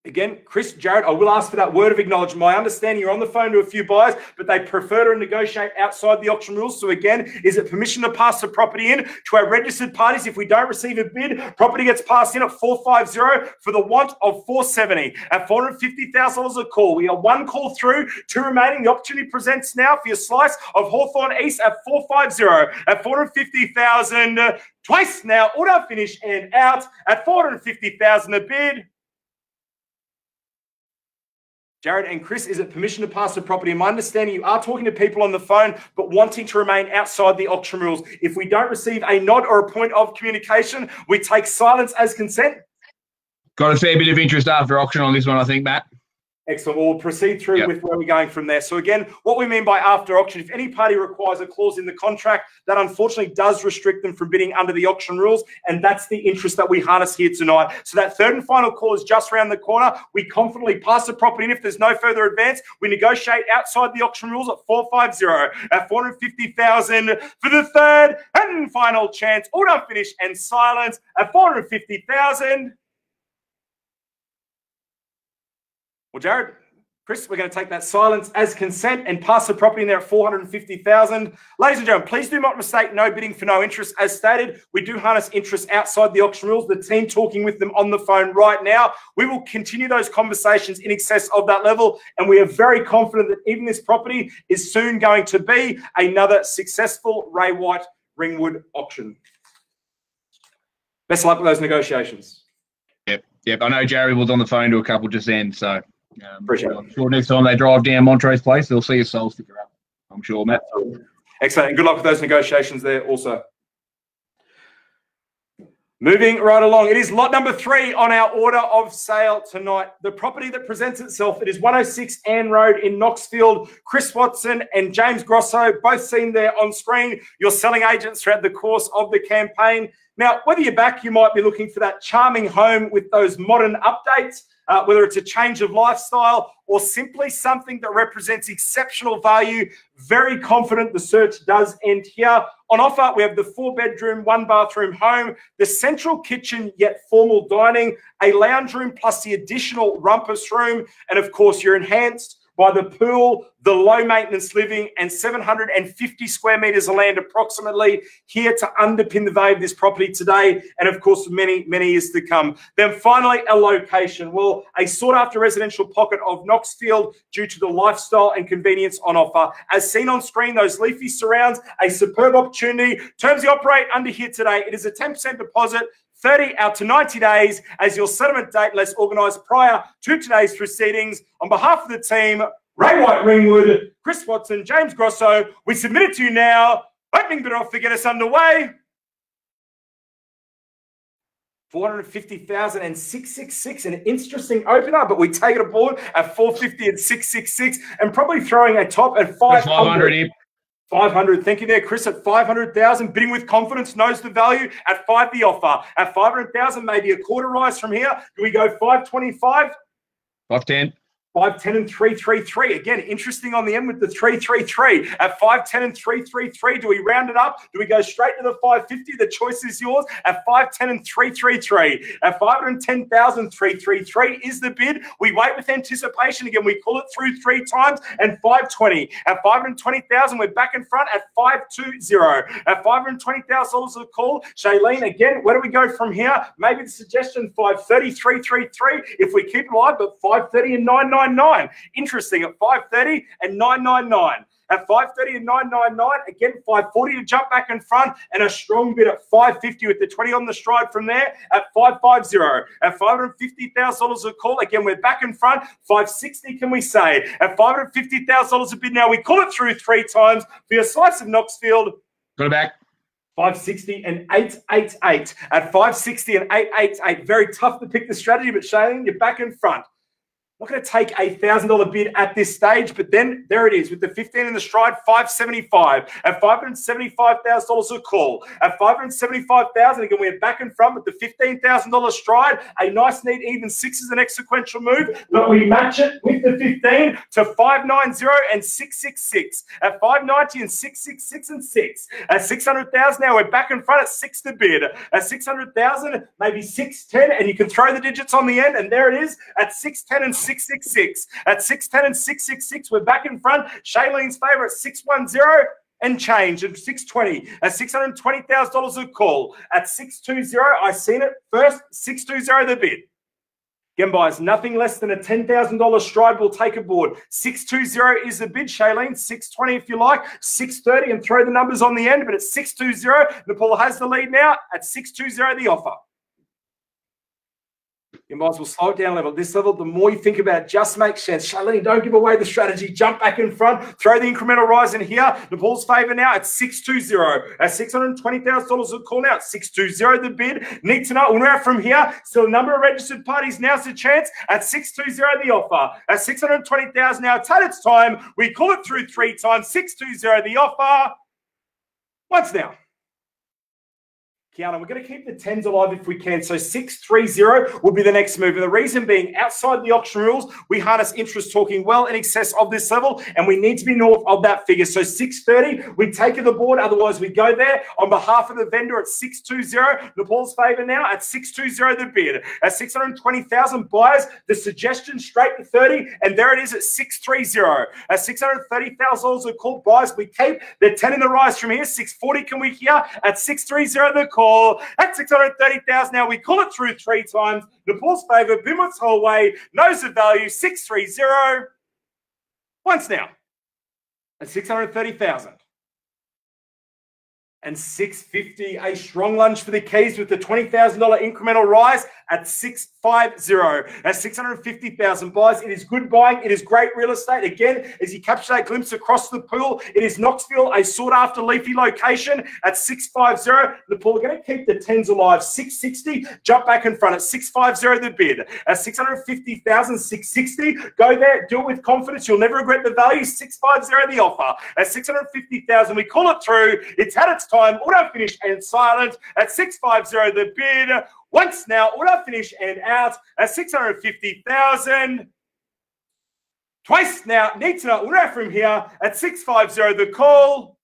Again, Chris, Jared, I will ask for that word of acknowledgement. My understanding, you're on the phone to a few buyers, but they prefer to negotiate outside the auction rules. So again, is it permission to pass the property in to our registered parties? If we don't receive a bid, property gets passed in at 450 for the want of 470. At $450,000 a call. We are 1 call through, 2 remaining. The opportunity presents now for your slice of Hawthorne East at 450. At 450,000, twice now. Order, finish, and out at 450,000 a bid. Jared and Chris, is it permission to pass the property? In my understanding, you are talking to people on the phone, but wanting to remain outside the auction rules. If we don't receive a nod or a point of communication, we take silence as consent. Got a fair bit of interest after auction on this one, I think, Matt. Excellent. We'll proceed through with where we're going from there. So again, what we mean by after auction, if any party requires a clause in the contract, that unfortunately does restrict them from bidding under the auction rules, and that's the interest that we harness here tonight. So that third and final call is just around the corner. We confidently pass the property in. If there's no further advance, we negotiate outside the auction rules at 450. At 450,000 for the third and final chance. Order, finish, and silence at 450,000. Well, Jared, Chris, we're going to take that silence as consent and pass the property in there at 450,000. Ladies and gentlemen, please do not mistake no bidding for no interest. As stated, we do harness interest outside the auction rules. The team talking with them on the phone right now. We will continue those conversations in excess of that level, and we are very confident that even this property is soon going to be another successful Ray White Ringwood auction. Best of luck with those negotiations. Yep. I know Jerry was on the phone to a couple just then, so appreciate it. I'm sure next time they drive down Montrose Place, they'll see a soul sticker up. I'm sure, Matt. Excellent. And good luck with those negotiations there also. Moving right along, it is lot number 3 on our order of sale tonight. The property that presents itself, it is 106 Ann Road in Knoxfield. Chris Watson and James Grosso, both seen there on screen, your selling agents throughout the course of the campaign. Now, whether you're back, you might be looking for that charming home with those modern updates, whether it's a change of lifestyle or simply something that represents exceptional value. Very confident the search does end here. On offer, we have the 4-bedroom, 1-bathroom home, the central kitchen, yet formal dining, a lounge room plus the additional rumpus room, and of course, you're enhanced by the pool, the low-maintenance living, and 750 square metres of land approximately here to underpin the value of this property today, and of course, many, many years to come. Then finally, a location. Well, a sought-after residential pocket of Knoxfield due to the lifestyle and convenience on offer. As seen on screen, those leafy surrounds, a superb opportunity. Terms you operate under here today. It is a 10% deposit, 30 out to 90 days as your settlement date, unless organised prior to today's proceedings. On behalf of the team, Ray White Ringwood, Chris Watson, James Grosso, we submit it to you now. Opening bid off to get us underway. 450,000 and 666, an interesting opener, but we take it aboard at 450 and 666, and probably throwing a top at 500. 500. Thank you there, Chris, at 500,000. Bidding with confidence, knows the value. At 5, the offer. At 500,000, maybe a quarter rise from here. Do we go 525? 510. 5, 10, and 3, 3, 3. Again, interesting on the end with the 3, 3, 3. At 5, 10, and 3, 3, 3, do we round it up? Do we go straight to the 550? The choice is yours. At 5, 10, and 3, 3, 3. At 510,000, 3, 3, 3 is the bid. We wait with anticipation. Again, we call it through 3 times. And 520. At 520,000, we're back in front at 520. At $520,000 a call. Shailene, again, where do we go from here? Maybe the suggestion 530, 333 if we keep it alive, but 530 and 999. Interesting at 530 and 999. At 530 and 999, again, 540 to jump back in front, and a strong bid at 550 with the 20 on the stride from there at 550. At $550,000 a call, again, we're back in front. 560, can we say? At $550,000 a bid now, we call it through 3 times for your slice of Knoxfield. Go back. 560 and 888. At 560 and 888, very tough to pick the strategy, but Shailene, you're back in front. Not going to take a $1,000 bid at this stage, but then there it is with the 15 in the stride, 575. At $575,000 a call. At $575,000, again, we're back in front with the $15,000 stride. A nice, neat, even 6 is the next sequential move, but we match it with the 15 to 590 and 666. At 590 and 666 and 6. At 600,000, now we're back in front at 6 to bid. At 600,000, maybe 610, and you can throw the digits on the end, and there it is at 610 and 666. At 610 and 666, we're back in front. Shailene's favour at 610 and change at 620. At $620,000 a call. At 620, I seen it first. 620 the bid. Again, guys, nothing less than a $10,000 stride will take aboard. 620 is the bid, Shailene. 620 if you like. 630 and throw the numbers on the end, but at 620, Nepal has the lead now. At 620 the offer. You might as well slow it down a level. This level, the more you think about it, just makes sense. Shailene, don't give away the strategy. Jump back in front. Throw the incremental rise in here. Nepal's favour now at 620. At $620,000 a call now at 620 the bid. Need to know, we're out from here. Still a number of registered parties. Now's the chance. At 620 the offer. At 620,000 now, it's had its time. We call it through 3 times. 620 the offer. Once now. Kiana, we're going to keep the 10s alive if we can. So 630 will be the next move. And the reason being, outside the auction rules, we harness interest talking well in excess of this level, and we need to be north of that figure. So 630, we take it aboard. Otherwise, we go there on behalf of the vendor at 620. Nepal's favour now at 620 the bid. At 620,000 buyers, the suggestion straight to 30, and there it is at 630. At $630,000 a call, buyers, we keep the 10 in the rise from here. 640 can we hear at 630 the call. At 630,000 now, we call it through 3 times. Nepal's favour, Bimut's whole way, knows the value, 630. Once now, at 630,000. And 650, a strong lunge for the keys with the $20,000 incremental rise at 650. At 650,000 buys, it is good buying. It is great real estate. Again, as you capture that glimpse across the pool, it is Knoxville, a sought-after leafy location at 650. Nepal are going to keep the 10s alive. 660, jump back in front at 650 the bid. At 650,000, 660, go there, do it with confidence. You'll never regret the value. 650 the offer. At 650,000, we call it through. It's had its time. Auto finish and silent at 650 the bid. Once now, auto finish and out at 650,000. Twice now, need to know auto from here at 650 the call.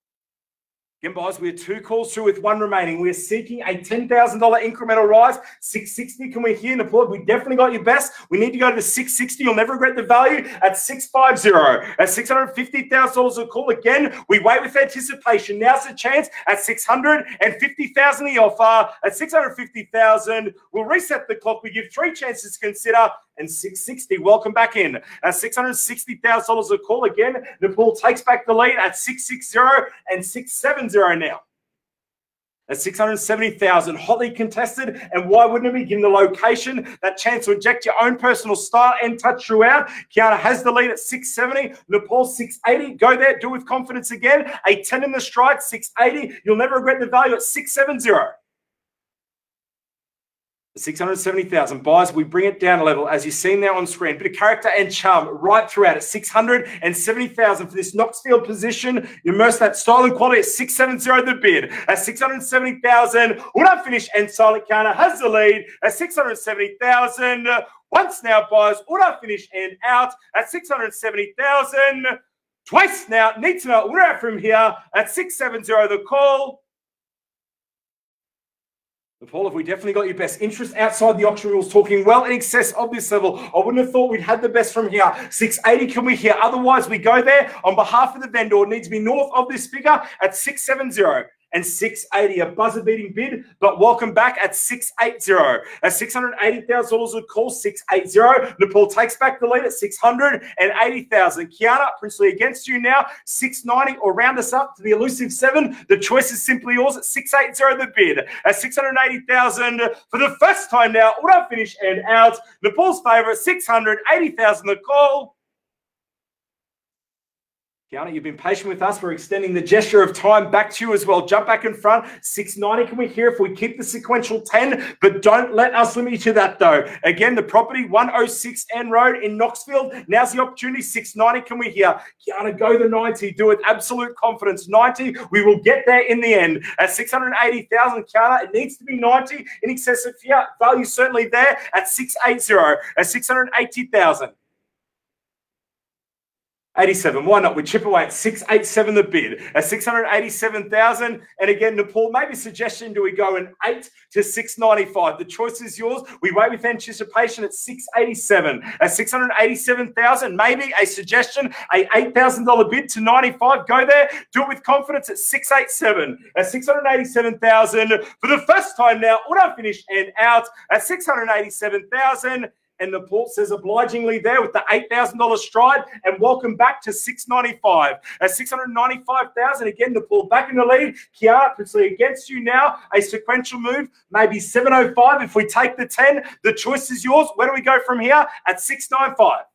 Again, boys, we're 2 calls through with 1 remaining. We're seeking a $10,000 incremental rise. 660, can we hear Nepal? We definitely got your best. We need to go to the 660. You'll never regret the value at 650. At $650,000 a call. Again, we wait with anticipation. Now's the chance at 650,000 the offer. At 650,000, we'll reset the clock. We give 3 chances to consider. And 660, welcome back in. At $660,000 a call. Again, Nepal takes back the lead at 660 and 670 now. At 670,000, hotly contested, and why wouldn't it be given the location, that chance to inject your own personal style and touch throughout? Kiana has the lead at 670, Nepal 680, go there, do it with confidence again, a 10 in the stride, 680, you'll never regret the value at 670. 670,000 buys, we bring it down a level, as you've seen there on screen. Bit of character and charm right throughout at 670,000 for this Knoxfield position. You immerse that style and quality at 670 the bid. At 670,000, we're not finished, and Silent Kana has the lead at 670,000. Once now, buyers. Order finish and out at 670,000. Twice now. Need to know order out from here at 670. The call. Paul, have we definitely got your best interest outside the auction rules, talking well in excess of this level? I wouldn't have thought we'd had the best from here. 680, can we hear? Otherwise, we go there on behalf of the vendor. It needs to be north of this figure at 670. And 680, a buzzer-beating bid, but welcome back at 680. At $680,000 a call, 680. Nepal takes back the lead at 680,000. Kiana, Princely against you now, 690, or round us up to the elusive 7. The choice is simply yours at 680 the bid. At 680,000 for the first time now. Order finish and out. Nepal's favourite, 680,000 the call. Kiana, you've been patient with us. We're extending the gesture of time back to you as well. Jump back in front. 690, can we hear if we keep the sequential 10? But don't let us limit you to that, though. Again, the property, 106 N Road in Knoxfield. Now's the opportunity. 690, can we hear? Kiana, go the 90. Do it absolute confidence. 90, we will get there in the end. At 680,000, Kiana, it needs to be 90. In excess of fiat, value certainly there at 680. At 680,000. 87, why not? We chip away at 687 the bid, at 687,000. And again, Nepal, maybe a suggestion, do we go an 8 to 695? The choice is yours. We wait with anticipation at 687. At 687,000, maybe a suggestion, a $8,000 bid to 95. Go there, do it with confidence at 687. At 687,000 for the first time now. Order finish and out at 687,000. And the port says obligingly there with the $8,000 stride, and welcome back to 695. At 695,000, again, the pull back in the lead. Kiara, Princely against you now. A sequential move, maybe 705 if we take the 10. The choice is yours. Where do we go from here? At 695.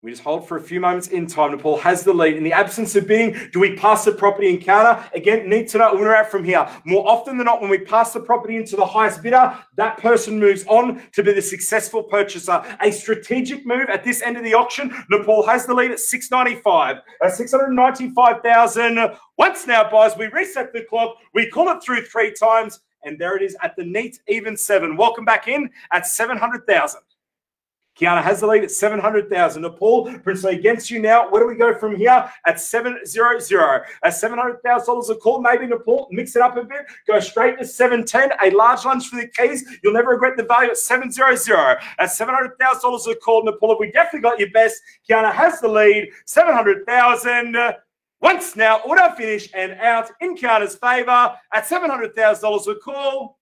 We just hold for a few moments in time. Nepal has the lead. In the absence of bidding, do we pass the property encounter? Again, need to know winner out from here. More often than not, when we pass the property into the highest bidder, that person moves on to be the successful purchaser. A strategic move at this end of the auction. Nepal has the lead at 695. At 695,000. Once now, guys, we reset the clock. We call it through 3 times. And there it is at the neat even 7. Welcome back in at 700,000. Kiana has the lead at 700,000. Nepal, Princely against you now. Where do we go from here? At 700. At $700,000 a call. Maybe Nepal, mix it up a bit. Go straight to 710. A large lunch for the keys. You'll never regret the value at 700. At $700,000 a call. Nepal, we definitely got your best. Kiana has the lead. 700,000. Once now, order finish and out in Kiana's favour at $700,000 a call.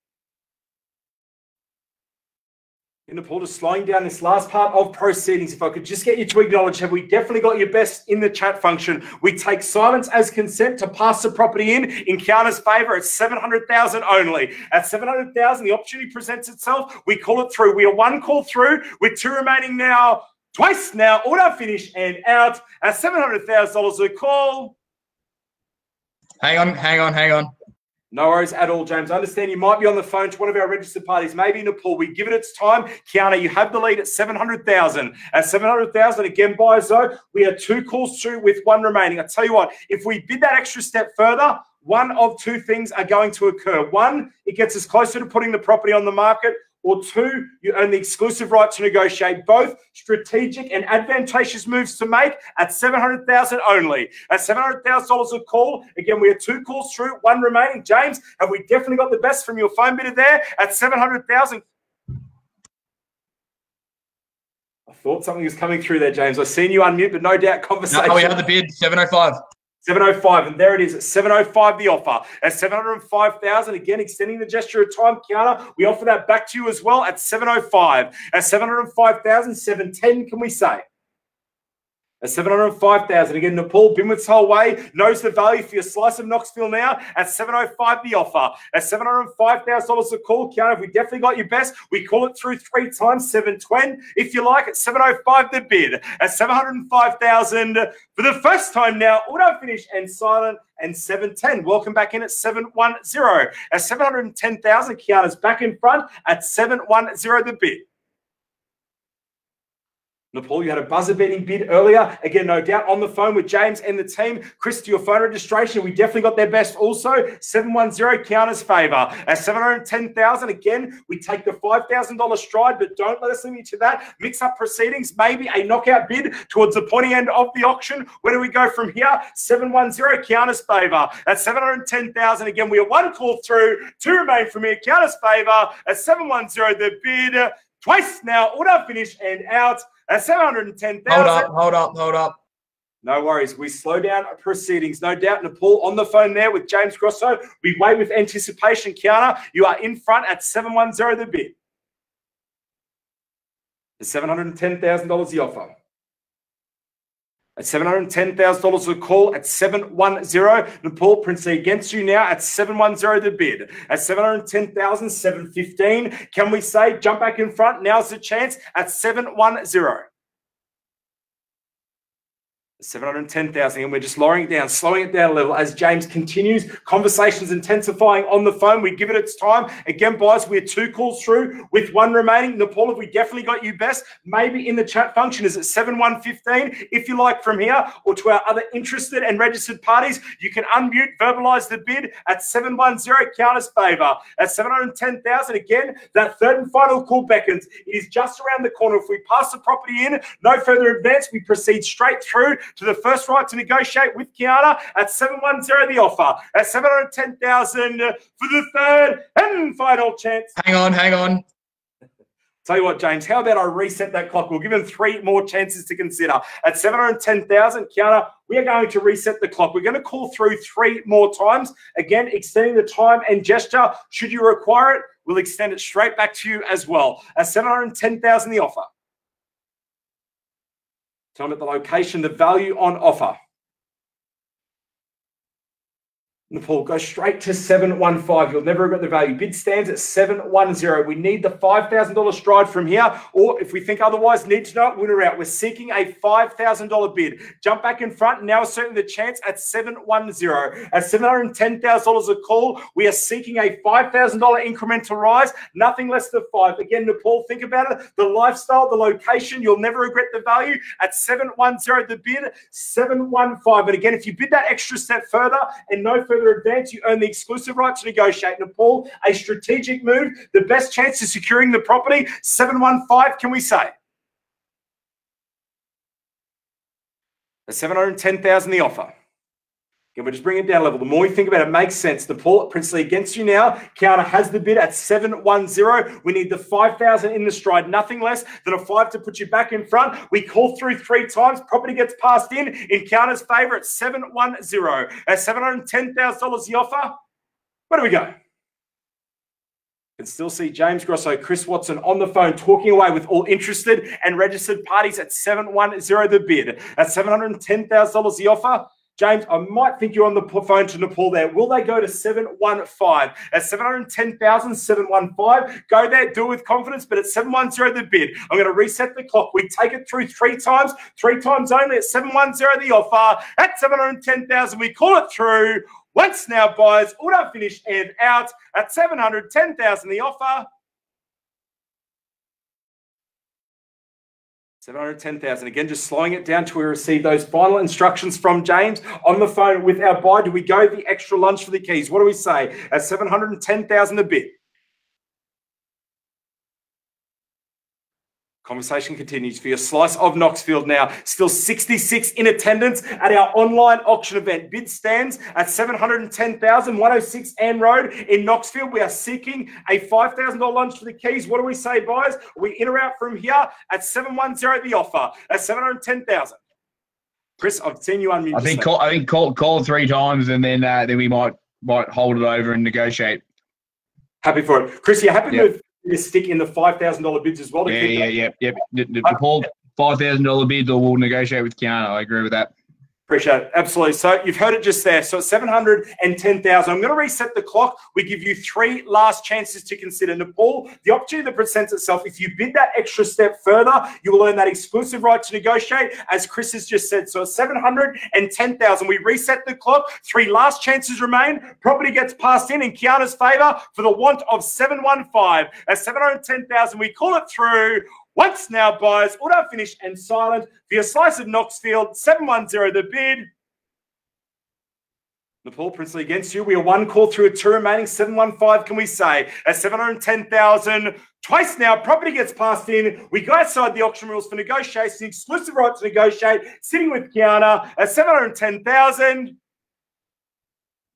In Nepal, just slowing down this last part of proceedings. If I could just get you to acknowledge, have we definitely got your best in the chat function? We take silence as consent to pass the property in Kiana's favour at 700,000 only. At 700,000, the opportunity presents itself. We call it through. We are 1 call through with 2 remaining now. Twice now. Order finish and out at $700,000 a call. Hang on. No worries at all, James. I understand you might be on the phone to one of our registered parties, maybe Nepal. We give it its time. Kiana, you have the lead at 700,000. At 700,000, again, buyers, though, we are 2 calls through with 1 remaining. I tell you what, if we bid that extra step further, one of 2 things are going to occur. 1, it gets us closer to putting the property on the market. Or 2, you earn the exclusive right to negotiate. Both strategic and advantageous moves to make at 700,000 only. At $700,000 a call. Again, we have 2 calls through, 1 remaining. James, have we definitely got the best from your phone bidder there at 700,000? I thought something was coming through there, James. I've seen you unmute, but no doubt conversation. No, we have the bid, 705. 705, and there it is at 705 the offer. At 705,000, again, extending the gesture of time, Kiana, we offer that back to you as well at 705. At 705,000, 710, can we say? At 705,000, again, Nepal, been with whole way, knows the value for your slice of Knoxville now. At 705 the offer. At $705,000 a call, Kiana, if we definitely got your best, we call it through 3 times, 720. If you like, at 705 the bid. At 705,000 for the first time now, auto finish and silent. And 710. Welcome back in at 710. At 710,000, Kiana's back in front at 710 the bid. Nepal, you had a buzzer-beating bid earlier. Again, no doubt on the phone with James and the team. Chris, to your phone registration, we definitely got their best also. 710 Kiana's favour. At 710,000, again, we take the $5,000 stride, but don't let us limit you to that. Mix up proceedings, maybe a knockout bid towards the pointy end of the auction. Where do we go from here? 710 Kiana's favour. At 710,000, again, we have one call through. Two remain from here. Kiana's favour. At 710, the bid. Twice now. Order finish and out. At 710,000. Hold up. No worries. We slow down proceedings. No doubt. Nepal on the phone there with James Grosso. We wait with anticipation. Kiana, you are in front at 710 the bid. The $710,000 the offer. At $710,000 a call at 710. Nepal, Princey against you now at 710 the bid. At 710,000, 715. Can we say jump back in front? Now's the chance at 710. 710,000, and we're just lowering it down, slowing it down a level as James continues. Conversations intensifying on the phone. We give it its time. Again, guys, we're two calls through with one remaining. Nepal, have we definitely got you best? Maybe in the chat function, is it 7115? If you like from here, or to our other interested and registered parties, you can unmute, verbalise the bid at 710, Kiana's favour. At 710,000, again, that third and final call beckons. It is just around the corner. If we pass the property in, no further advance, we proceed straight through to the first right to negotiate with Kiana at 710 the offer. At 710,000 for the third and final chance. Hang on. Tell you what, James, how about I reset that clock? We'll give him three more chances to consider. At 710,000, Kiana, we are going to reset the clock. We're going to call through three more times. Again, extending the time and gesture. Should you require it, we'll extend it straight back to you as well. At 710,000 the offer. Tell me the location, the value on offer. Nepal, go straight to 715. You'll never regret the value. Bid stands at 710. We need the $5,000 stride from here, or if we think otherwise, need to know it, win or out. We're seeking a $5,000 bid. Jump back in front. Now asserting the chance at 710. At $710,000 a call, we are seeking a $5,000 incremental rise. Nothing less than 5. Again, Nepal, think about it. The lifestyle, the location, you'll never regret the value. At 710 the bid, 715. But again, if you bid that extra step further and no further advance, you earn the exclusive right to negotiate. Nepal, a strategic move, the best chance of securing the property. 715, can we say? The 710,000 the offer. Again, we're just bringing it down a level. The more we think about it, it makes sense. Nepal, Princely against you now. Kiana has the bid at 710. We need the 5,000 in the stride. Nothing less than a 5 to put you back in front. We call through three times. Property gets passed in Kiana's favour at 710. At $710,000 the offer. Where do we go? Can still see James Grosso, Chris Watson on the phone talking away with all interested and registered parties at 710 the bid. At $710,000 the offer. James, I might think you're on the phone to Nepal there. Will they go to 715? At 710,000, 715. Go there, do it with confidence, but at 710 the bid. I'm going to reset the clock. We take it through three times only at 710 the offer. At 710,000, we call it through. Once now, buyers, order finish and out. At 710,000 the offer. 710,000. Again, just slowing it down till we receive those final instructions from James on the phone with our buy. Do we go the extra lunch for the keys? What do we say? At 710,000 a bit. Conversation continues for your slice of Knoxfield now. Still 66 in attendance at our online auction event. Bid stands at 710,000, 106 Ann Road in Knoxfield. We are seeking a $5,000 lunch for the keys. What do we say, buyers? Are we in or out from here? At 710 the offer. At 710,000. Chris, I've seen you unmute. I think call three times, and then we might hold it over and negotiate. Happy for it. Chris, you happy with stick in the $5,000 bids as well? Yeah. The call $5,000 bids, or we'll negotiate with Kiana. I agree with that. Appreciate it. Absolutely. So you've heard it just there. So at 710,000, I'm going to reset the clock. We give you three last chances to consider. Nepal, the opportunity that presents itself, if you bid that extra step further, you will earn that exclusive right to negotiate, as Chris has just said. So at 710,000, we reset the clock. Three last chances remain. Property gets passed in Kiana's favour for the want of 715. At 710,000, we call it through. Once now, buyers, auto finish and silent for your slice of Knoxfield, 710 the bid. Nepal Princely against you. We are one call through a two remaining. 715, can we say? At 710,000. Twice now, property gets passed in. We go outside the auction rules for negotiation. Exclusive right to negotiate. Sitting with Kiana at 710,000.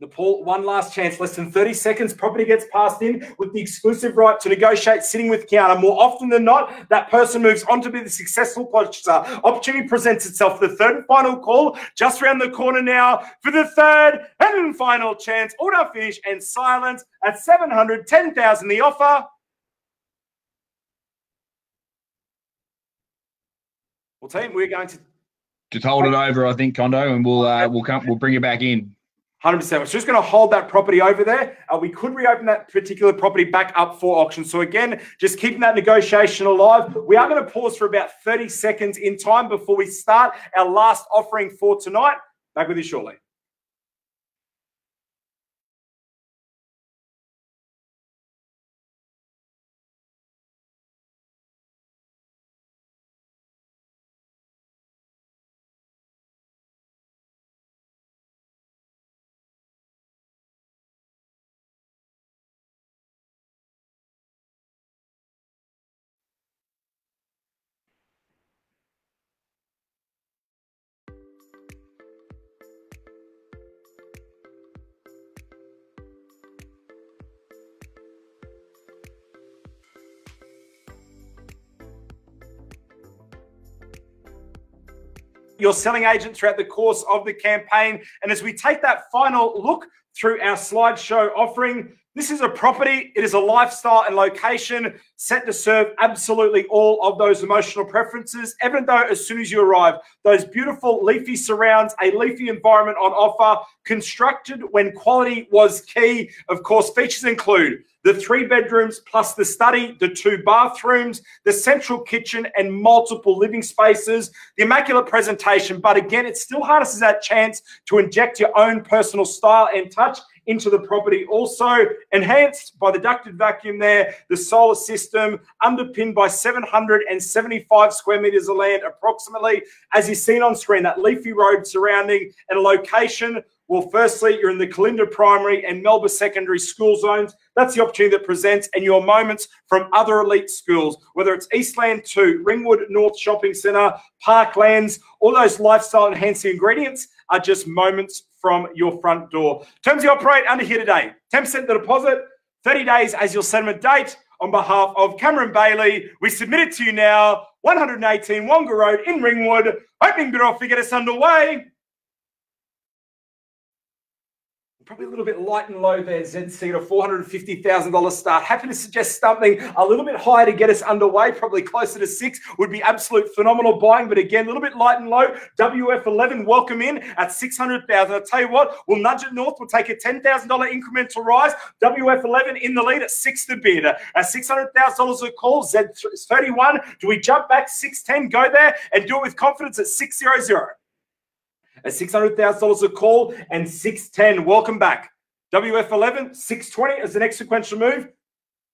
Nepal, one last chance, less than 30 seconds. Property gets passed in with the exclusive right to negotiate, sitting with Kiana. More often than not, that person moves on to be the successful purchaser. Opportunity presents itself for the third and final call, just around the corner now for the third and final chance. Auto finish and silence at 710,000. The offer. Well, team, we're going to just hold it over, I think, Condo, and we'll bring it back in. 100%. We're just going to hold that property over there. We could reopen that particular property back up for auction. So again, just keeping that negotiation alive. We are going to pause for about 30 seconds in time before we start our last offering for tonight. Back with you shortly. Your selling agent throughout the course of the campaign. And as we take that final look through our slideshow offering, this is a property, it is a lifestyle and location set to serve absolutely all of those emotional preferences. Evident though, as soon as you arrive, those beautiful leafy surrounds, a leafy environment on offer, constructed when quality was key. Of course, features include the 3 bedrooms plus the study, the 2 bathrooms, the central kitchen and multiple living spaces, the immaculate presentation. But again, it still harnesses that chance to inject your own personal style and touch into the property. Also enhanced by the ducted vacuum there, the solar system underpinned by 775 square meters of land approximately. As you've seen on screen, that leafy road surrounding and location. Well, firstly, you're in the Kalinda Primary and Melba Secondary School zones. That's the opportunity that presents, and your moments from other elite schools, whether it's Eastland 2, Ringwood North Shopping Centre, Parklands, all those lifestyle enhancing ingredients are just moments from your front door. Terms you operate under here today. 10% the deposit, 30 days as your settlement date. On behalf of Cameron Bailey, we submit it to you now. 118 Wonga Road in Ringwood. Opening bid offer, get us underway. Probably a little bit light and low there, ZC, at a $450,000 start. Happy to suggest something a little bit higher to get us underway, probably closer to 6 would be absolute phenomenal buying. But again, a little bit light and low. WF11, welcome in at 600,000. I'll tell you what, we'll nudge it north. We'll take a $10,000 incremental rise. WF11 in the lead at 6 to bid. At $600,000 a call, Z31. Do we jump back 610, go there and do it with confidence at 600? At $600,000 a call and 610. Welcome back. WF11, 620 as the next sequential move.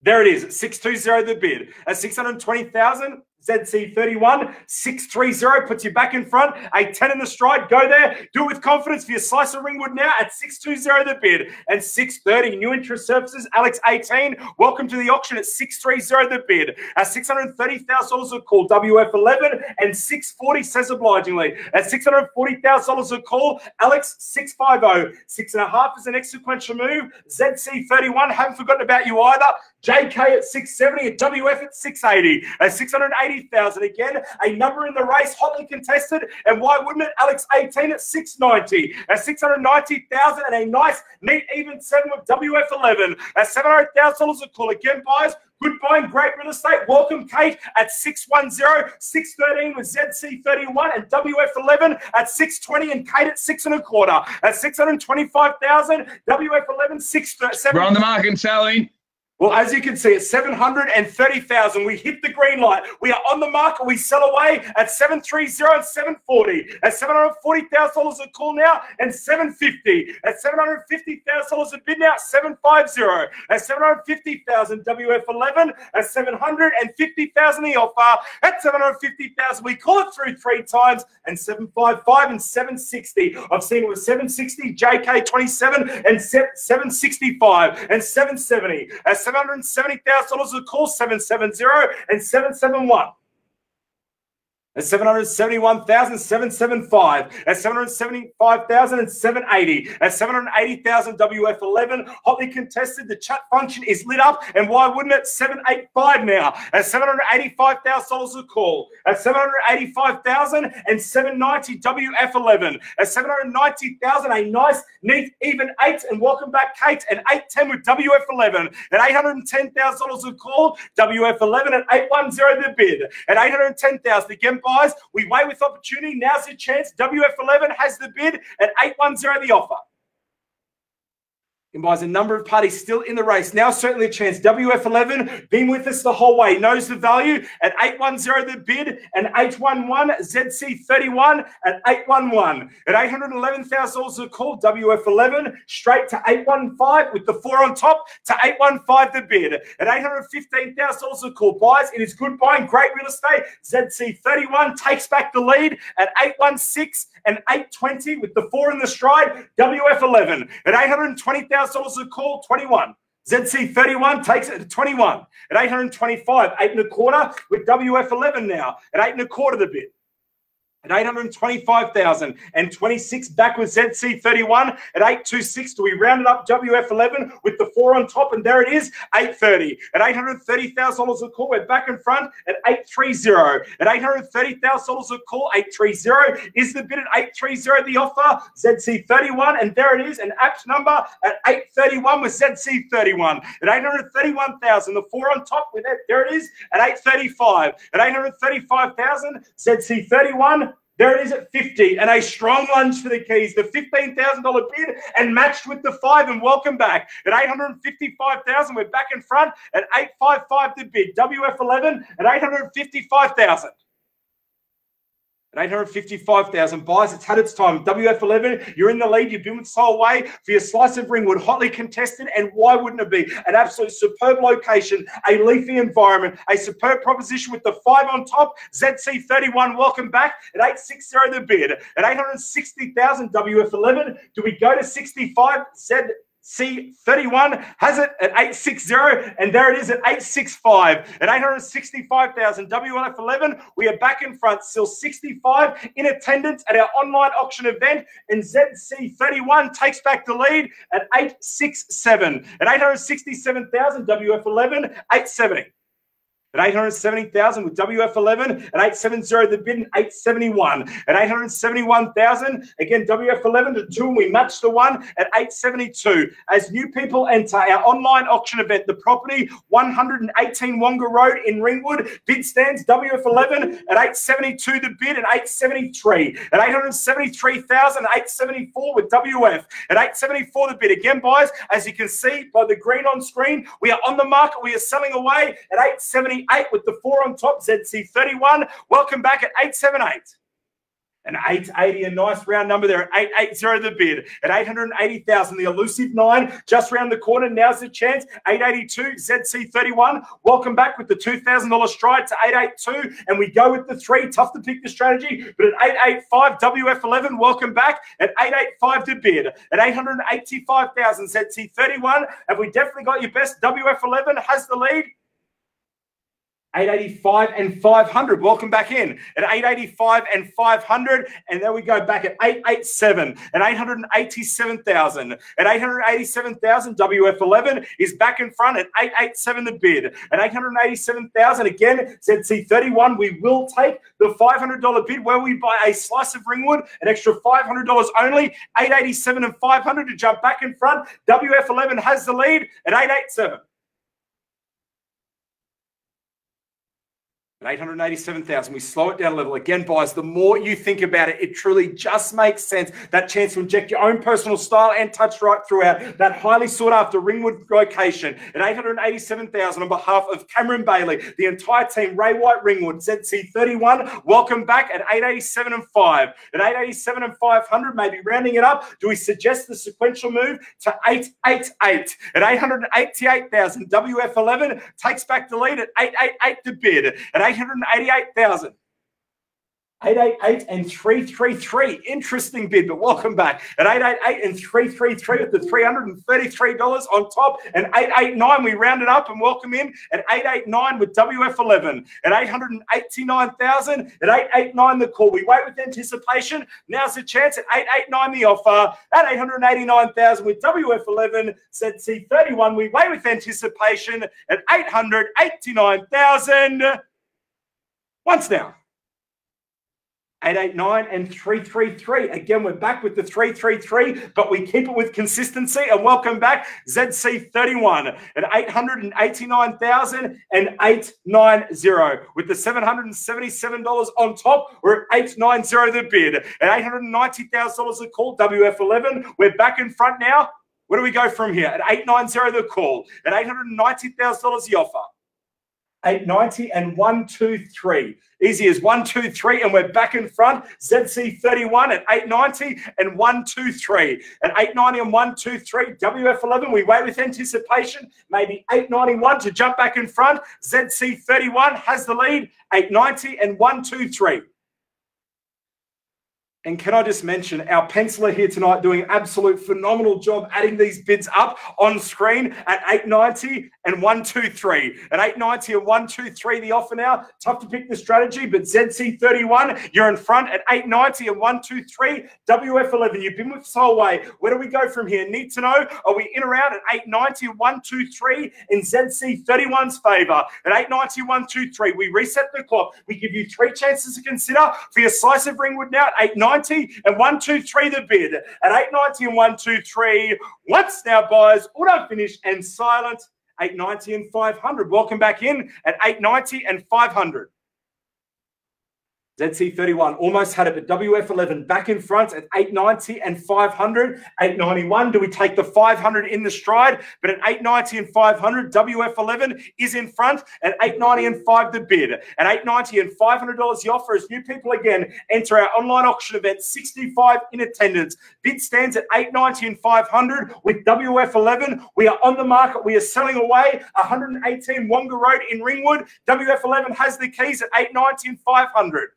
There it is, at 620 the bid. At 620,000, ZC31, 630 puts you back in front. A 10 in the stride, go there. Do it with confidence for your slice of Ringwood now at 620 the bid. And 630, new interest services, Alex 18. Welcome to the auction at 630 the bid. At $630,000 a call, WF11, and 640 says obligingly. At $640,000 a call, Alex 650. 6.5 is the next sequential move. ZC31, haven't forgotten about you either. JK at 670, at WF at 680, at 680,000 again, a number in the race, hotly contested, and why wouldn't it? Alex 18 at 690, at 690,000, and a nice, neat, even 7 with WF 11, at $700,000 a call again, buyers. Good buying, great real estate. Welcome, Kate, at 610, 613 with ZC31 and WF11 at 620 and Kate at 6.25. At 625,000, WF11, 637. We're on the market and selling. Well, as you can see, at 730,000, we hit the green light. We are on the market. We sell away at 730 and 740. At $740,000 a call now and 750. At $750,000 a bid now, 750. At 750,000 WF11. At 750,000 the offer. At 750,000, we call it through 3 times and 755 and 760. I've seen it with 760, JK27 and 765 and 770. At $770,000 a call, 770 and 771. At 771,000, 775. At 775,000 and 780. At 780,000 WF11. Hotly contested. The chat function is lit up. And why wouldn't it? 785 now. At $785,000 a call. At 785,000 and 790 WF11. At 790,000, a nice, neat, even 8. And welcome back, Kate. And 810 with WF11. At $810,000 a call. WF11 at 810 the bid. At 810,000 again. Guys, we wait with opportunity. Now's the chance. WF11 has the bid at 810 the offer. And buys a number of parties still in the race. Now certainly a chance. WF11 been with us the whole way. Knows the value at 810 the bid and 811 ZC31 at 811. At $811,000 a call. WF11 straight to 815 with the 4 on top to 815 the bid. At $815,000 a call. Buys, it is good buying. Great real estate. ZC31 takes back the lead at 816 and 820 with the 4 in the stride. WF11 at $820,000 a call, 21. ZC31 takes it to 21. At 825, 8.25 with WF11 now. At 8.25 the bid. At 825,000 and 26 back with ZC31 at 826. Do we round it up? WF11 with the 4 on top, and there it is, 830. At $830,000 a call, we're back in front at 830. At $830,000 a call, 830 is the bid at 830 the offer. ZC31, and there it is, an apt number at 831 with ZC31. At 831,000, the 4 on top with that, there it is at 835. At 835,000, ZC31. There it is at 50, and a strong lunge for the keys. The $15,000 bid and matched with the 5, and welcome back. At 855,000, we're back in front at 855 the bid. WF11 at 855,000. At 855,000 buys, it's had its time. WF11, you're in the lead. You've been with Solway for your slice of Ringwood. Hotly contested, and why wouldn't it be? An absolute superb location, a leafy environment, a superb proposition with the 5 on top. ZC31, welcome back at 860 the bid. At 860,000 WF11, do we go to 65? ZC31 has it at 860, and there it is at 865. At 865,000 WF11, we are back in front, still 65 in attendance at our online auction event, and ZC31 takes back the lead at 867. At 867,000 WF11, 870. At 870,000 with WF11 at 870 the bid and 871. At 871,000, again WF11 to 2, and we match the 1 at 872. As new people enter our online auction event, the property 118 Wonga Road in Ringwood, bid stands WF11 at 872 the bid and 873. At 873,000, 874 with WF at 874 the bid. Again, guys, as you can see by the green on screen, we are on the market. We are selling away at 878 with the 4 on top. ZC31, welcome back at 878. And 880, a nice round number there at 880 the bid. At 880,000, the elusive 9 just round the corner. Now's the chance. 882, ZC31, welcome back with the $2,000 stride to 882, and we go with the 3. Tough to pick the strategy, but at 885, WF11, welcome back at 885 the bid. At 885,000, ZC31, have we definitely got your best? WF11 has the lead. 885 and 500. Welcome back in at 885 and 500. And there we go back at 887 and 887,000. At 887,000, WF11 is back in front at 887 the bid. At 887,000, again, ZC31, we will take the $500 bid where we buy a slice of Ringwood, an extra $500 only. 887 and 500 to jump back in front. WF11 has the lead at 887. At 887,000, we slow it down a little. Again, buyers, the more you think about it, it truly just makes sense. That chance to inject your own personal style and touch right throughout that highly sought after Ringwood location. At 887,000 on behalf of Cameron Bailey, the entire team, Ray White, Ringwood, ZC31, welcome back at 887 and 5. At 887 and 500, maybe rounding it up, do we suggest the sequential move to 888? At 888,000, WF11 takes back the lead at 888 to bid. At 888,000. 888 and 333. Interesting bid, but welcome back. At 888 and 333 with the $333 on top. And 889, we round it up and welcome in at 889 with WF11. At 889,000, at 889 the call. We wait with anticipation. Now's the chance at 889 the offer. At 889,000 with WF11, ZC31. We wait with anticipation at 889,000. Once now. 889 and 333. Again, we're back with the 333, but we keep it with consistency. And welcome back, ZC31 at 889,000 and 890 with the $777 on top. We're at 890 the bid. At $890,000 the call, WF11. We're back in front now. Where do we go from here? At 890 the call. At $890,000 the offer. 890 and 123. Easy as 123, and we're back in front. ZC31 at 890 and 123. At 890 and 123, WF11, we wait with anticipation. Maybe 891 to jump back in front. ZC31 has the lead. 890 and 123. And can I just mention, our penciler here tonight doing an absolute phenomenal job adding these bids up on screen at 890 and 123. At 890 and 123, the offer now. Tough to pick the strategy, but ZC31, you're in front at 890 and 123. WF11, you've been with us the whole way. Where do we go from here? Need to know, are we in around at 890 and 123 in ZC31's favour? At 890 and 123, we reset the clock. We give you 3 chances to consider for your slice of Ringwood now at 890 and 123 the bid. At 890 and 123, once now buyers, auto finish and silent. 890 and 500. Welcome back in at 890 and 500. ZC31 almost had it, but WF11 back in front at 890 and 500. 891, do we take the 500 in the stride? But at 890 and 500, WF11 is in front at 890 and 5 the bid. At 890 and $500 the offer as new people again enter our online auction event, 65 in attendance. Bid stands at 890 and 500 with WF11. We are on the market. We are selling away 118 Wonga Road in Ringwood. WF11 has the keys at 890 and 500.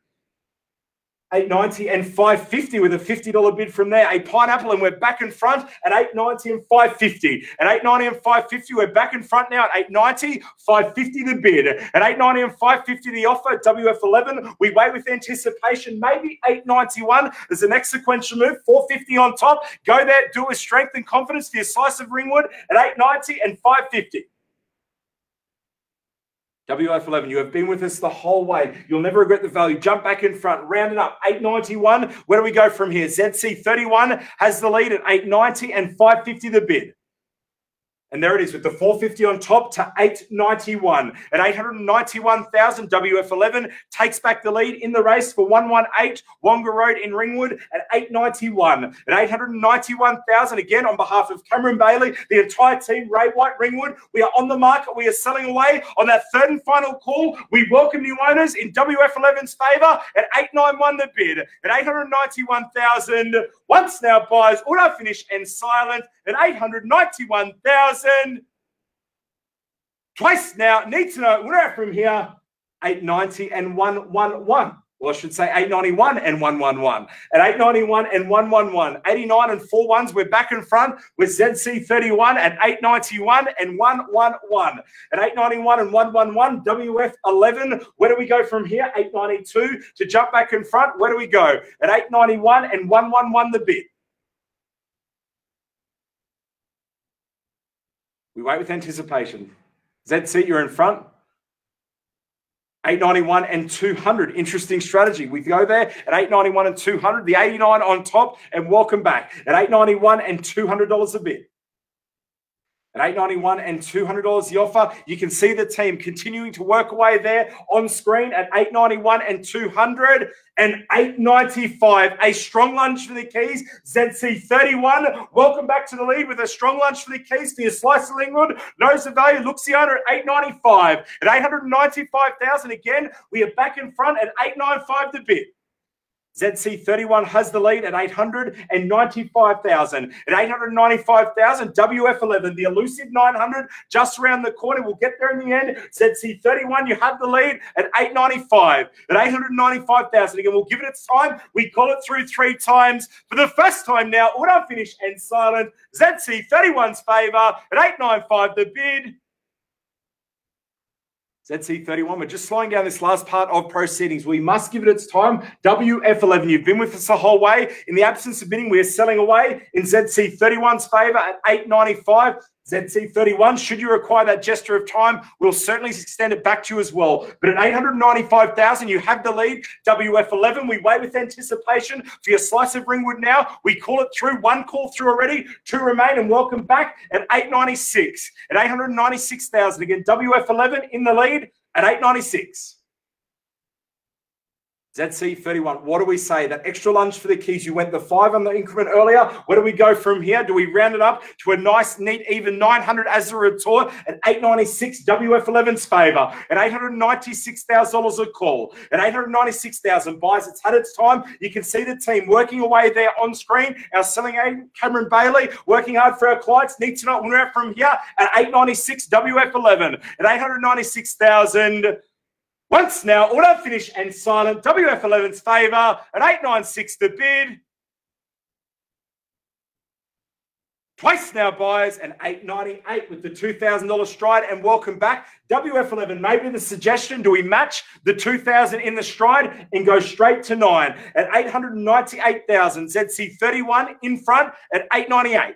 890 and 550 with a $50 bid from there. A pineapple, and we're back in front at 890 and 550. At 890 and 550, we're back in front now at 890, 550 the bid. At 890 and 550 the offer. WF11, we wait with anticipation. Maybe 891 is the next sequential move. 450 on top. Go there, do it with strength and confidence for your slice of Ringwood at 890 and 550. WF11, you have been with us the whole way. You'll never regret the value. Jump back in front, round it up. 891. Where do we go from here? ZC31 has the lead at 890 and 550 the bid. And there it is with the 450 on top to 891. At 891,000, WF11 takes back the lead in the race for 118 Wonga Road in Ringwood at 891. At 891,000, again, on behalf of Cameron Bailey, the entire team, Ray White, Ringwood, we are on the market. We are selling away on that third and final call. We welcome new owners in WF11's favour at 891 the bid. At 891,000, once now buyers, auto finish and silent at 891,000. Twice now, need to know, we're from here, 890 and 111. Well, I should say 891 and 111. At 891 and 111, 89 and 4 ones, we're back in front with ZC31 at 891 and 111. At 891 and 111, WF11, where do we go from here? 892 to jump back in front, where do we go? At 891 and 111 the bid. We wait with anticipation. ZC, you're in front. 891 and 200. Interesting strategy. We go there at 891 and 200. The 89 on top, and welcome back at 891 and $200 a bid. At $891 and $200 the offer. You can see the team continuing to work away there on screen at $891 and $200 and $895. A strong lunge for the keys. ZC31. Welcome back to the lead with a strong lunge for the keys for your slice of Ringwood. Knows the value. Looks the owner at $895. At $895,000 again. We are back in front at $895 the bid. ZC31 has the lead at $895,000. At $895,000, WF11, the elusive 900, just around the corner. We'll get there in the end. ZC31, you have the lead at $895. At $895,000, again, we'll give it its time. We call it through 3 times. For the first time now, auto finish and silent. ZC31's favour at $895 the bid. ZC31, we're just slowing down this last part of proceedings. We must give it its time. WF11, you've been with us the whole way. In the absence of bidding, we are selling away in ZC31's favour at $895. ZC31, should you require that gesture of time, we'll certainly extend it back to you as well. But at $895,000, you have the lead. WF11, we wait with anticipation for your slice of Ringwood now. We call it through. 1 call through already. 2 remain, and welcome back at $896. At $896,000, again, WF11 in the lead at $896. ZC31, what do we say? That extra lunge for the keys. You went the 5 on the increment earlier. Where do we go from here? Do we round it up to a nice, neat, even 900 as a retort at $896, WF11's favour? At $896,000 a call. At $896,000 buys. It's had its time. You can see the team working away there on screen. Our selling agent, Cameron Bailey, working hard for our clients. Need to know winner from here at $896, WF11. At $896,000. Once now, auto finish and silent. WF11's favour at $896 the bid. Twice now buyers at $898 with the $2,000 stride, and welcome back. WF11, maybe the suggestion, do we match the $2,000 in the stride and go straight to 9 at $898,000. ZC31 in front at $898.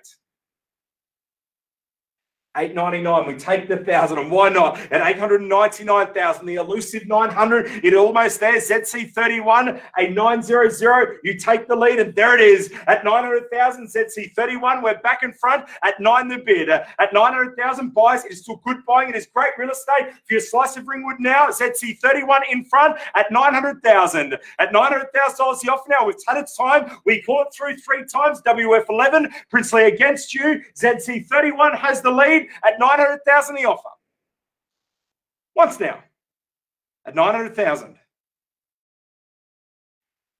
$899, we take the 1,000, and why not? At $899,000, the elusive 900, it almost there. ZC31, a 900, you take the lead, and there it is. At $900,000, ZC31, we're back in front at 9 the bid. At $900,000 buys, it is still good buying. It is great real estate for your slice of Ringwood now. ZC31 in front at $900,000. At $900,000 the offer now. It's had its time. We call it through 3 times. WF11, Princely against you. ZC31 has the lead at $900,000 the offer. Once now, at $900,000.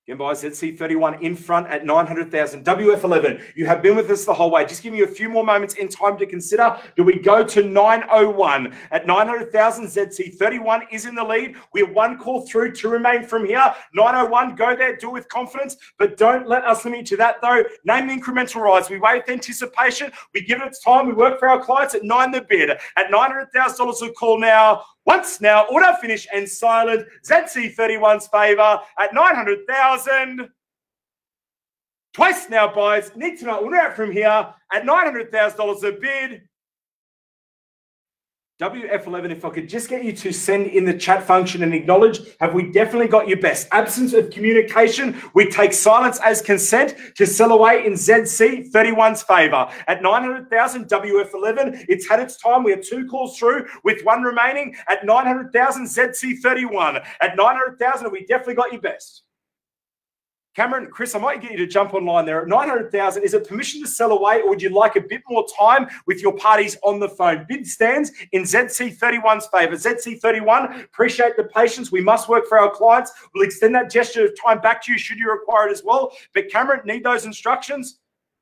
Again, boys, ZC31 in front at $900,000. WF11, you have been with us the whole way. Just giving you a few more moments in time to consider. Do we go to 901? At $900,000, ZC31 is in the lead. We have 1 call through to remain from here. 901, go there, do it with confidence, but don't let us limit you to that, though. Name the incremental rise. We wait with anticipation. We give it its time. We work for our clients at 9 the bid. At $900,000 a call now. Once now, auto finish and silent. ZC31's favour at $900,000. Twice now, buys. Need to know winner out from here at $900,000 a bid. WF11, if I could just get you to send in the chat function and acknowledge, have we definitely got your best? Absence of communication, we take silence as consent to sell away in ZC31's favour. At $900,000, WF11, it's had its time. We have 2 calls through with 1 remaining. At $900,000, ZC31. At $900,000, have we definitely got your best? Cameron, Chris, I might get you to jump online there. At $900,000, is it permission to sell away, or would you like a bit more time with your parties on the phone? Bid stands in ZC31's favour. ZC31, appreciate the patience. We must work for our clients. We'll extend that gesture of time back to you should you require it as well. But Cameron, need those instructions?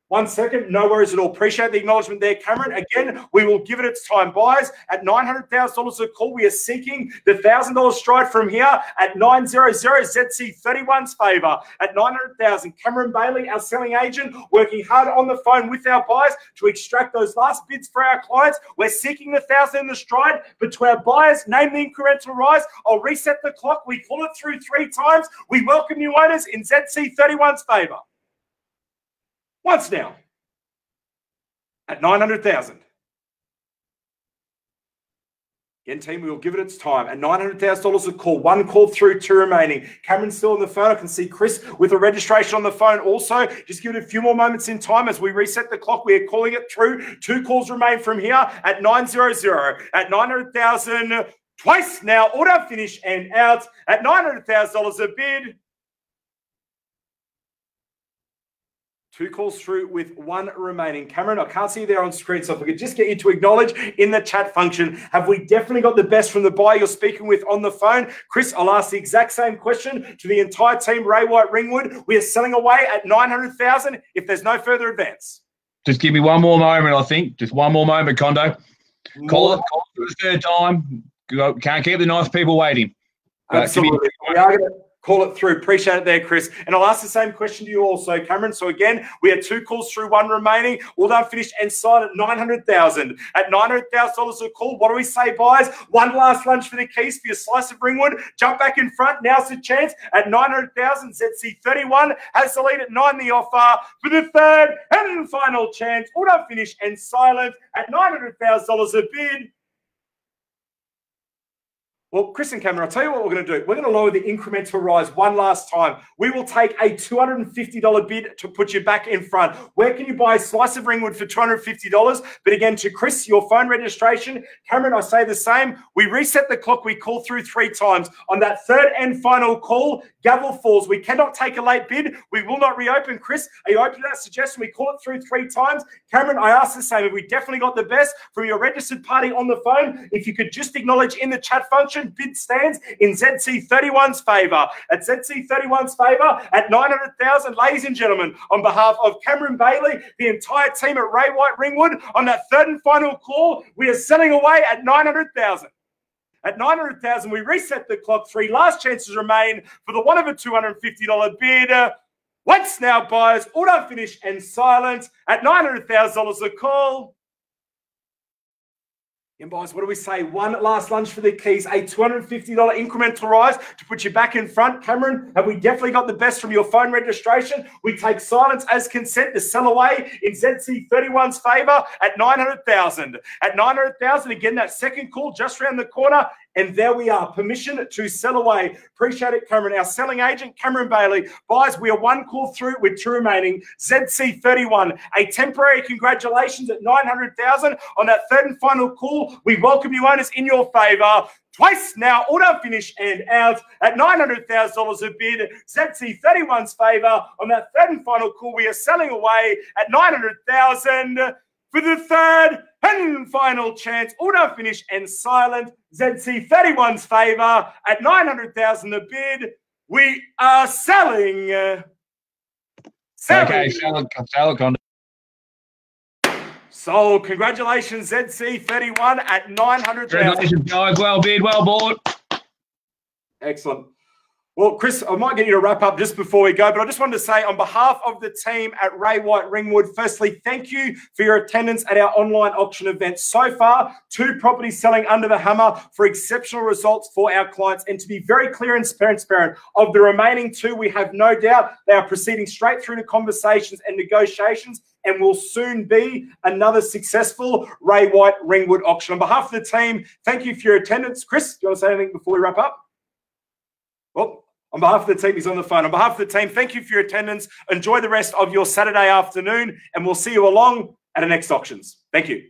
1 second, no worries at all. Appreciate the acknowledgement there, Cameron. Again, we will give it its time. Buys at $900,000 a call. We are seeking the $1,000 stride from here at 900, ZC31's favour. At $900,000, Cameron Bailey, our selling agent, working hard on the phone with our buyers to extract those last bids for our clients. We're seeking the 1,000 in the stride, but to our buyers, name the incremental rise. I'll reset the clock. We pull it through 3 times. We welcome new owners in ZC31's favour. Once now, at $900,000. Again, team, we will give it its time. At $900,000 a call. One call through, two remaining. Cameron's still on the phone. I can see Chris with a registration on the phone also. Just give it a few more moments in time as we reset the clock. We are calling it through. Two calls remain from here at 900. At 900,000 twice now. Order, finish, and out. At $900,000 a bid. Two calls through with one remaining. Cameron, I can't see you there on screen, so if we could just get you to acknowledge in the chat function, have we definitely got the best from the buyer you're speaking with on the phone? Chris, I'll ask the exact same question to the entire team, Ray White, Ringwood. We are selling away at 900,000 if there's no further advance. Just give me one more moment, I think. Just one more moment, Condo. Call it for the third time. Can't keep the nice people waiting. Absolutely. We are going to call it through. Appreciate it there, Chris. And I'll ask the same question to you also, Cameron. So again, we had two calls through, one remaining. All done, finished, and signed at 900,000. At $900,000 a call, what do we say, buyers? One last lunch for the keys for your slice of Ringwood. Jump back in front. Now's the chance. At 900,000, ZC31 has the lead at 9 the offer for the third and final chance. All done, finished, and silent at $900,000 a bid. Well, Chris and Cameron, I'll tell you what we're going to do. We're going to lower the incremental rise one last time. We will take a $250 bid to put you back in front. Where can you buy a slice of Ringwood for $250? But again, to Chris, your phone registration. Cameron, I say the same. We reset the clock. We call through 3 times. On that third and final call, gavel falls. We cannot take a late bid. We will not reopen. Chris, are you open to that suggestion? We call it through 3 times. Cameron, I ask the same. Have we definitely got the best from your registered party on the phone? If you could just acknowledge in the chat function, bid stands in ZC31's favour. At ZC31's favour, at 900,000, ladies and gentlemen, on behalf of Cameron Bailey, the entire team at Ray White Ringwood, on that third and final call, we are selling away at 900,000. At 900,000, we reset the clock. 3 last chances remain for the one of a $250 bid. Once now, buyers, auto finish and silence at $900,000 a call. And boys, what do we say? One last lunch for the keys, a $250 incremental rise to put you back in front. Cameron, have we definitely got the best from your phone registration? We take silence as consent to sell away in ZC31's favour at 900,000. At 900,000, again, that second call just around the corner. And there we are, permission to sell away. Appreciate it, Cameron. Our selling agent, Cameron Bailey. Guys, we are 1 call through with 2 remaining. ZC31, a temporary congratulations at 900,000 on that third and final call. We welcome you owners in your favour. Twice now, auto finish and out at $900,000 a bid. ZC31's favour on that third and final call. We are selling away at 900,000 for the third and final chance. Auto finish and silent. ZC31's favour at 900,000 a bid. We are selling. Okay, sell it, Condo. Sold. Congratulations, ZC31 at 900,000. Congratulations, guys. Well bid, well bought. Excellent. Well, Chris, I might get you to wrap up just before we go, but I just wanted to say on behalf of the team at Ray White Ringwood, firstly, thank you for your attendance at our online auction event. So far, 2 properties selling under the hammer for exceptional results for our clients. And to be very clear and transparent, of the remaining 2, we have no doubt they are proceeding straight through to conversations and negotiations and will soon be another successful Ray White Ringwood auction. On behalf of the team, thank you for your attendance. Chris, do you want to say anything before we wrap up? Well, on behalf of the team, he's on the phone. On behalf of the team, thank you for your attendance. Enjoy the rest of your Saturday afternoon, and we'll see you along at the next auctions. Thank you.